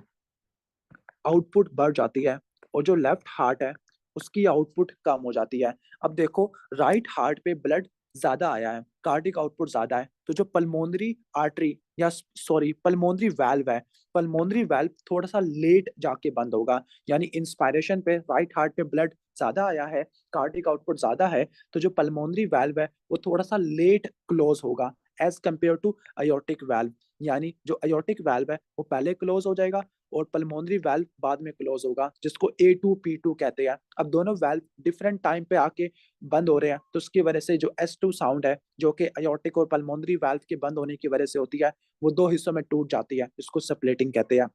आउटपुट बढ़ जाती है, और जो लेफ्ट हार्ट है उसकी आउटपुट कम हो जाती है। अब देखो, राइट हार्ट पे ब्लड ज्यादा आया है, कार्डिक आउटपुट ज्यादा है, तो जो पल्मोनरी आर्टरी या सॉरी पल्मोनरी वाल्व है, पल्मोनरी वाल्व थोड़ा सा लेट जाके बंद होगा। यानी इंस्पायरेशन पे राइट हार्ट पे ब्लड ज्यादा आया है, कार्डिक आउटपुट ज्यादा है, तो जो पल्मोनरी वाल्व है वो थोड़ा सा लेट क्लोज होगा एज कंपेयर टू अयोर्टिक वाल्व। यानी जो अयोर्टिक वाल्व है वो पहले क्लोज हो जाएगा और पल्मोनरी वाल्व बाद में क्लोज होगा, जिसको A2 P2 कहते हैं। अब दोनों वाल्व डिफरेंट टाइम पे आके बंद हो रहे हैं, तो उसकी वजह से जो S2 साउंड है, जो कि अयोर्टिक और पल्मोनरी वाल्व के बंद होने की वजह से होती है, वो दो हिस्सों में टूट जाती है, इसको स्प्लिटिंग कहते हैं।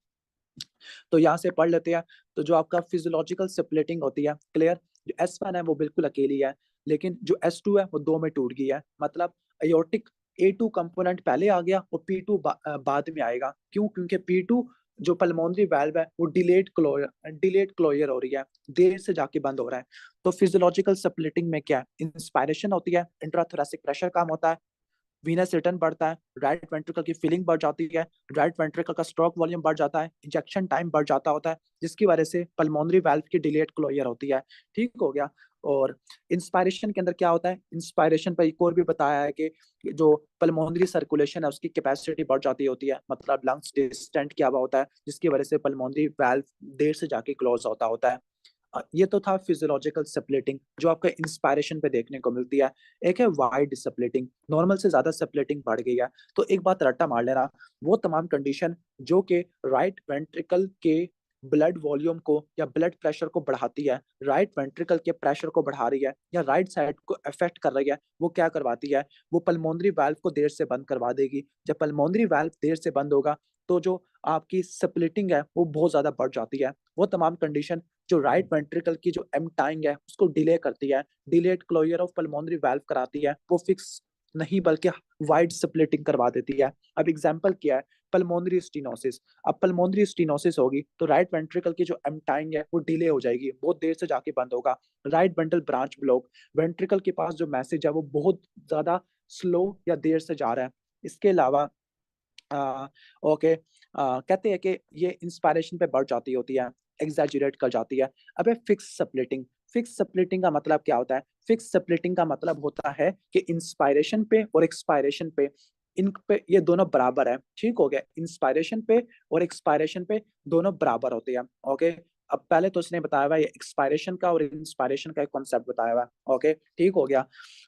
तो यहाँ से पढ़ लेते हैं। तो जो आपका फिजियोलॉजिकल स्प्लिटिंग होती है, क्लियर, जो S1 है वो बिल्कुल अकेली है, लेकिन जो S2 है वो दो में टूट गई है। मतलब अयोर्टिक A2 कंपोनेंट पहले आ गया और P2 बाद में आएगा। क्यों? क्योंकि P2 जो पल्मोनरी वाल्व है वो डिलेड क्लोजर हो रही है, देर से जाके बंद हो रहा है। तो फिजियोलॉजिकल स्प्लिटिंग में क्या है? इंस्पायरेशन होती है, इंट्राथोरेसिक प्रेशर कम होता है, वीनस रिटर्न बढ़ता है, राइट वेंट्रिकल की फिलिंग बढ़ जाती है, राइट वेंट्रिकल का स्ट्रोक वॉल्यूम बढ़ जाता है, इंजेक्शन टाइम बढ़ जाता होता है, जिसकी वजह से पल्मोनरी वाल्व की डिलेड क्लोजर होती है। ठीक हो गया। और इंस्पायरेशन के अंदर क्या होता है? इंस्पायरेशन पर एक और भी बताया है कि जो पल्मोनरी सर्कुलेशन है उसकी कैपेसिटी बढ़ जाती होती है, मतलब लंग्स डिस्टेंट किया हुआ होता है, जिसकी वजह से पल्मोनरी वाल्व देर से जाके क्लोज होता है। ये तो था फिजियोलॉजिकल स्प्लिटिंग जो आपका इंस्पायरेशन पे देखने को मिलती है। एक है वाइड स्प्लिटिंग, नॉर्मल से ज्यादा स्प्लिटिंग बढ़ गई है। तो एक बात रट्टा मार लेना, वो तमाम कंडीशन जो कि राइट वेंट्रिकल के ब्लड वॉल्यूम को या ब्लड प्रेशर को बढ़ाती है, राइट वेंट्रिकल के प्रेशर को बढ़ा रही है या राइट साइड को अफेक्ट कर रही है, वो क्या करवाती है? वो पल्मोनरी वाल्व को देर से बंद करवा देगी। जब पल्मोनरी वाल्व देर से बंद होगा तो जो आपकी स्प्लिटिंग है वो बहुत ज्यादा बढ़ जाती है। वो तमाम कंडीशन जो राइट वेंट्रिकल की जो एम्पटाइंग है उसको डिले करती है, delayed closure of pulmonary valve कराती है, वो फिक्स नहीं बल्कि वाइड स्प्लिटिंग करवा देती है। अब एग्जांपल क्या है? Pulmonary stenosis. अब पल्मोनरी स्टीनोसिस होगी तो राइट वेंट्रिकल की जो एम्पटाइंग है वो डिले हो जाएगी, बहुत देर से जाके बंद होगा। Right ventral branch block, ventricle के पास जो मैसेज है वो बहुत ज्यादा स्लो या देर से जा रहा है। इसके अलावा ओके, कहते हैं कि ये इंस्पायरेशन पे बढ़ जाती होती है, एग्जैजुरेट कर जाती है। अबे फिक्स स्प्लिटिंग, फिक्स स्प्लिटिंग का मतलब क्या होता है? फिक्स स्प्लिटिंग का मतलब होता है कि इंस्पायरेशन पे और एक्सपायरेशन पे, इन पे ये दोनों बराबर है। ठीक हो गया? इंस्पायरेशन पे और एक्सपायरेशन पे दोनों बराबर होते हैं। ओके, अब पहले तो उसने बताया हुआ है एक्सपायरेशन का और इंस्पायरेशन का एक कॉन्सेप्ट बताया हुआ है। ओके, ठीक हो गया।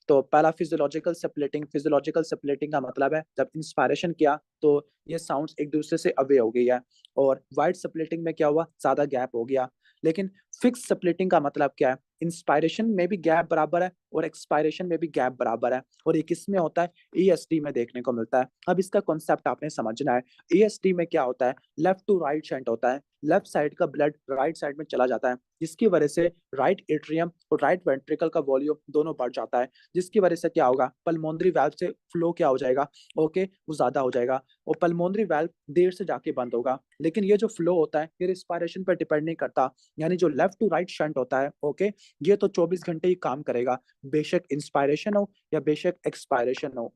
तो पहला फिजियोलॉजिकल स्प्लिटिंग, फिजियोलॉजिकल स्प्लिटिंग का मतलब है जब इंस्पायरेशन किया तो ये साउंड्स एक दूसरे से अवे हो गई है, और वाइड स्प्लिटिंग में क्या हुआ? ज्यादा गैप हो गया। लेकिन फिक्स स्प्लिटिंग का मतलब क्या है? इंस्पायरेशन में भी गैप बराबर है और एक्सपायरेशन में भी गैप बराबर है, और ये किस में होता है? ईएसटी में देखने को मिलता है। अब इसका कॉन्सेप्ट आपने समझना है। ईएसटी में क्या होता है? लेफ्ट टू राइट शंट होता है, लेफ्ट साइड का ब्लड राइट साइड में चला जाता है, जिसकी वजह से राइट एट्रियम और राइट वेंट्रिकल का वॉल्यूम दोनों बढ़ जाता है, जिसकी वजह से क्या होगा? पल्मोनरी वाल्व से फ्लो क्या हो जाएगा? ओके, वो ज्यादा हो जाएगा और पल्मोनरी वाल्व देर से जाके बंद होगा। लेकिन ये जो फ्लो होता है ये रिस्पायरेशन पर डिपेंड नहीं करता। यानी जो लेफ्ट टू राइट शंट होता है, ओके, ये तो 24 घंटे ही काम करेगा, बेशक इंस्पायरेशन हो या बेशक एक्सपायरेशन हो।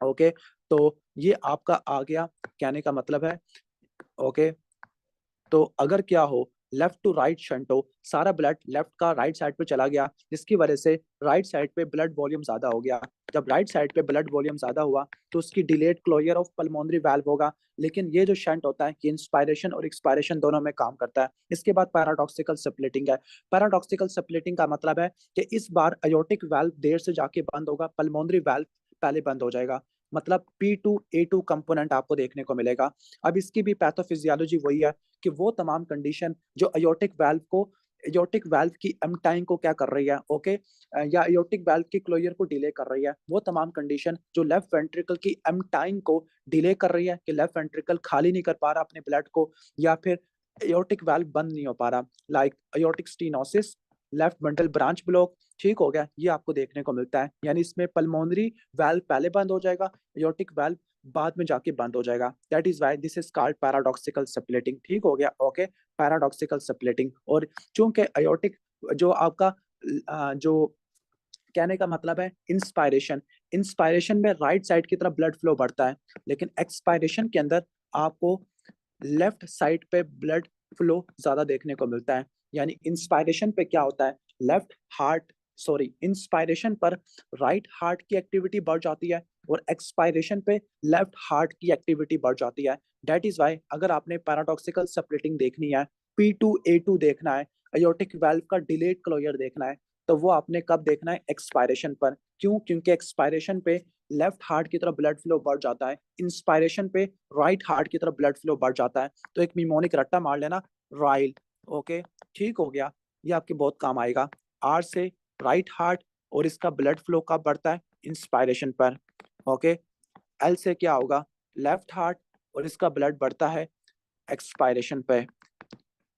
ओके, तो ये आपका आ गया, कहने का मतलब है। ओके, तो अगर क्या हो, लेफ्ट टू राइट शंट हो, सारा ब्लड लेफ्ट का राइट साइड पे चला गया, जिसकी वजह से राइट साइड पे ब्लड वॉल्यूम ज्यादा हो गया। जब राइट साइड पे ब्लड वॉल्यूम ज्यादा हुआ तो उसकी delayed closure of pulmonary valve होगा। लेकिन ये जो शंट होता है कि इंस्पायरेशन और एक्सपायरेशन दोनों में काम करता है। इसके बाद पैराडॉक्सिकल स्प्लिटिंग है। पैराडॉक्सिकल स्प्लिटिंग का मतलब है कि इस बार अयोर्टिक वाल्व देर से जाके बंद होगा, पल्मोनरी वाल्व पहले बंद हो जाएगा। मतलब P2A2 कंपोनेंट आपको देखने को मिलेगा। अब इसकी भी पैथोफिजियोलॉजी वही है कि वो तमाम कंडीशन जो अयोर्टिक वाल्व की एम्पटाइम को क्या कर रही है, ओके, या अयोर्टिक वाल्व की क्लोजर को डिले कर रही है, वो तमाम कंडीशन जो लेफ्ट वेंट्रिकल की एम्पटाइम को डिले कर रही है कि लेफ्ट वेंट्रिकल खाली नहीं कर पा रहा अपने ब्लड को, या फिर अयोर्टिक वाल्व बंद नहीं हो पा रहा, like aortic stenosis, left ventral branch block. ठीक हो गया? ये आपको देखने को मिलता है। यानी इसमें पल्मोनरी वाल्व पहले बंद हो जाएगा, अयोर्टिक वाल्व बाद में जाके बंद हो जाएगा। That is why this is called paradoxical splitting. ठीक हो गया? Okay, paradoxical splitting. और चूंकि अयोर्टिक जो आपका जो कहने का मतलब है इंस्पायरेशन, इंस्पायरेशन में राइट साइड की तरफ ब्लड फ्लो बढ़ता है, लेकिन एक्सपायरेशन के अंदर आपको लेफ्ट साइड पे ब्लड फ्लो ज्यादा देखने को मिलता है। यानी इंस्पायरेशन पे क्या होता है? लेफ्ट हार्ट सॉरी, इंस्पायरेशन पर राइट हार्ट की एक्टिविटी बढ़ जाती है और एक्सपायरेशन पे लेफ्ट हार्ट की एक्टिविटी बढ़ जाती है। दैट इज वाई अगर आपने पैराडॉक्सिकल स्प्लिटिंग देखनी है, P2A2 देखना है, एयोर्टिक वाल्व का डिलेड क्लोजर देखना है, तो वो आपने कब देखना है? एक्सपायरेशन पर। क्यों? क्योंकि एक्सपायरेशन पे लेफ्ट हार्ट की तरफ ब्लड फ्लो बढ़ जाता है, इंस्पायरेशन पे राइट हार्ट की तरफ ब्लड फ्लो बढ़ जाता है। तो एक निमोनिक रट्टा मार लेना, राइल। ओके, ठीक हो गया, ये आपके बहुत काम आएगा। आर से राइट हार्ट और इसका ब्लड फ्लो कब बढ़ता है? इंस्पायरेशन पर। ओके, एल से क्या होगा? लेफ्ट हार्ट और इसका ब्लड बढ़ता है एक्सपायरेशन पे।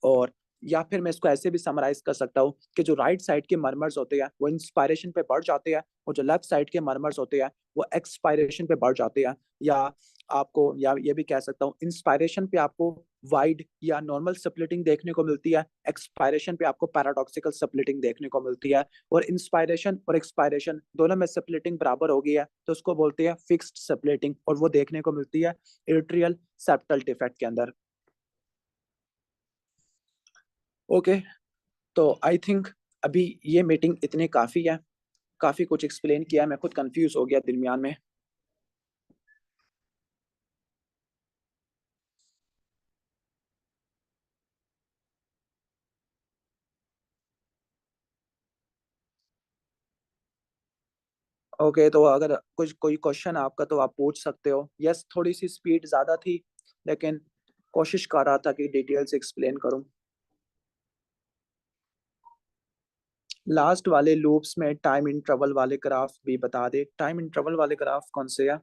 और या फिर मैं इसको ऐसे भी समराइज कर सकता हूँ कि जो राइट साइड के मर्मर्स होते हैं वो इंस्पायरेशन पे बढ़ जाते हैं और जो लेफ्ट साइड के मर्मर्स होते हैं वो एक्सपायरेशन पे बढ़ जाते हैं। या आपको या ये भी कह सकता हूँ, इंस्पायरेशन पे आपको वाइड या नॉर्मल स्प्लिटिंग देखने को मिलती है, एक्सपायरेशन पे आपको पैराडॉक्सिकल स्प्लिटिंग देखने को मिलती है। और इंस्पायरेशन और एक्सपायरेशन दोनों में स्प्लिटिंग बराबर हो गई है तो उसको बोलते हैं फिक्स्ड स्प्लिटिंग, और वो देखने को मिलती है एट्रियल सेप्टल डिफेक्ट के अंदर। ओके, तो आई थिंक अभी ये मीटिंग इतनी काफ़ी है, काफ़ी कुछ एक्सप्लेन किया, मैं खुद कंफ्यूज हो गया दरमियान में। ओके, तो अगर कुछ कोई क्वेश्चन आपका तो आप पूछ सकते हो। यस, थोड़ी सी स्पीड ज़्यादा थी लेकिन कोशिश कर रहा था कि डिटेल से एक्सप्लेन करूं। लास्ट वाले लूप्स में टाइम इंटरवल वाले ग्राफ भी बता दे। टाइम इंटरवल वाले ग्राफ कौन से है?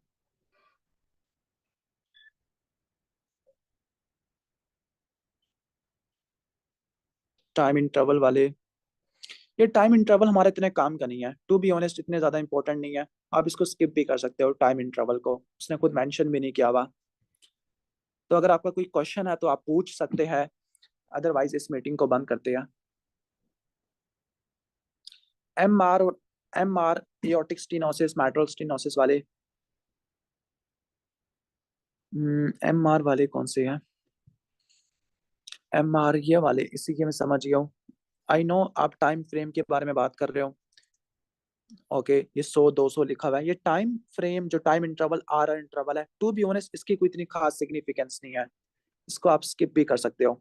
टाइम इंटरवल वाले, ये टाइम इंटरवल हमारे इतने काम का नहीं है, टू बी ऑनेस्ट, इतने ज्यादा इंपॉर्टेंट नहीं है। आप इसको स्किप भी कर सकते हो, टाइम इंटरवल को उसने खुद मेंशन भी नहीं किया हुआ। तो अगर आपका कोई क्वेश्चन है तो आप पूछ सकते हैं, अदरवाइज इस मीटिंग को बंद करते हैं। MR और MR एओर्टिक स्टेनोसिस, मैट्रल स्टेनोसिस वाले, MR वाले कौन से हैं? MR ये वाले, इसी के मैं समझ गया हूँ। आई नो आप टाइम फ्रेम के बारे में बात कर रहे हो। ओके, ये 100 200 लिखा हुआ है, ये टाइम फ्रेम जो टाइम इंटरवल R इंटरवल है, टू बी ऑनेस्ट इसकी कोई इतनी खास सिग्निफिकेंस नहीं है, इसको आप स्किप भी कर सकते हो।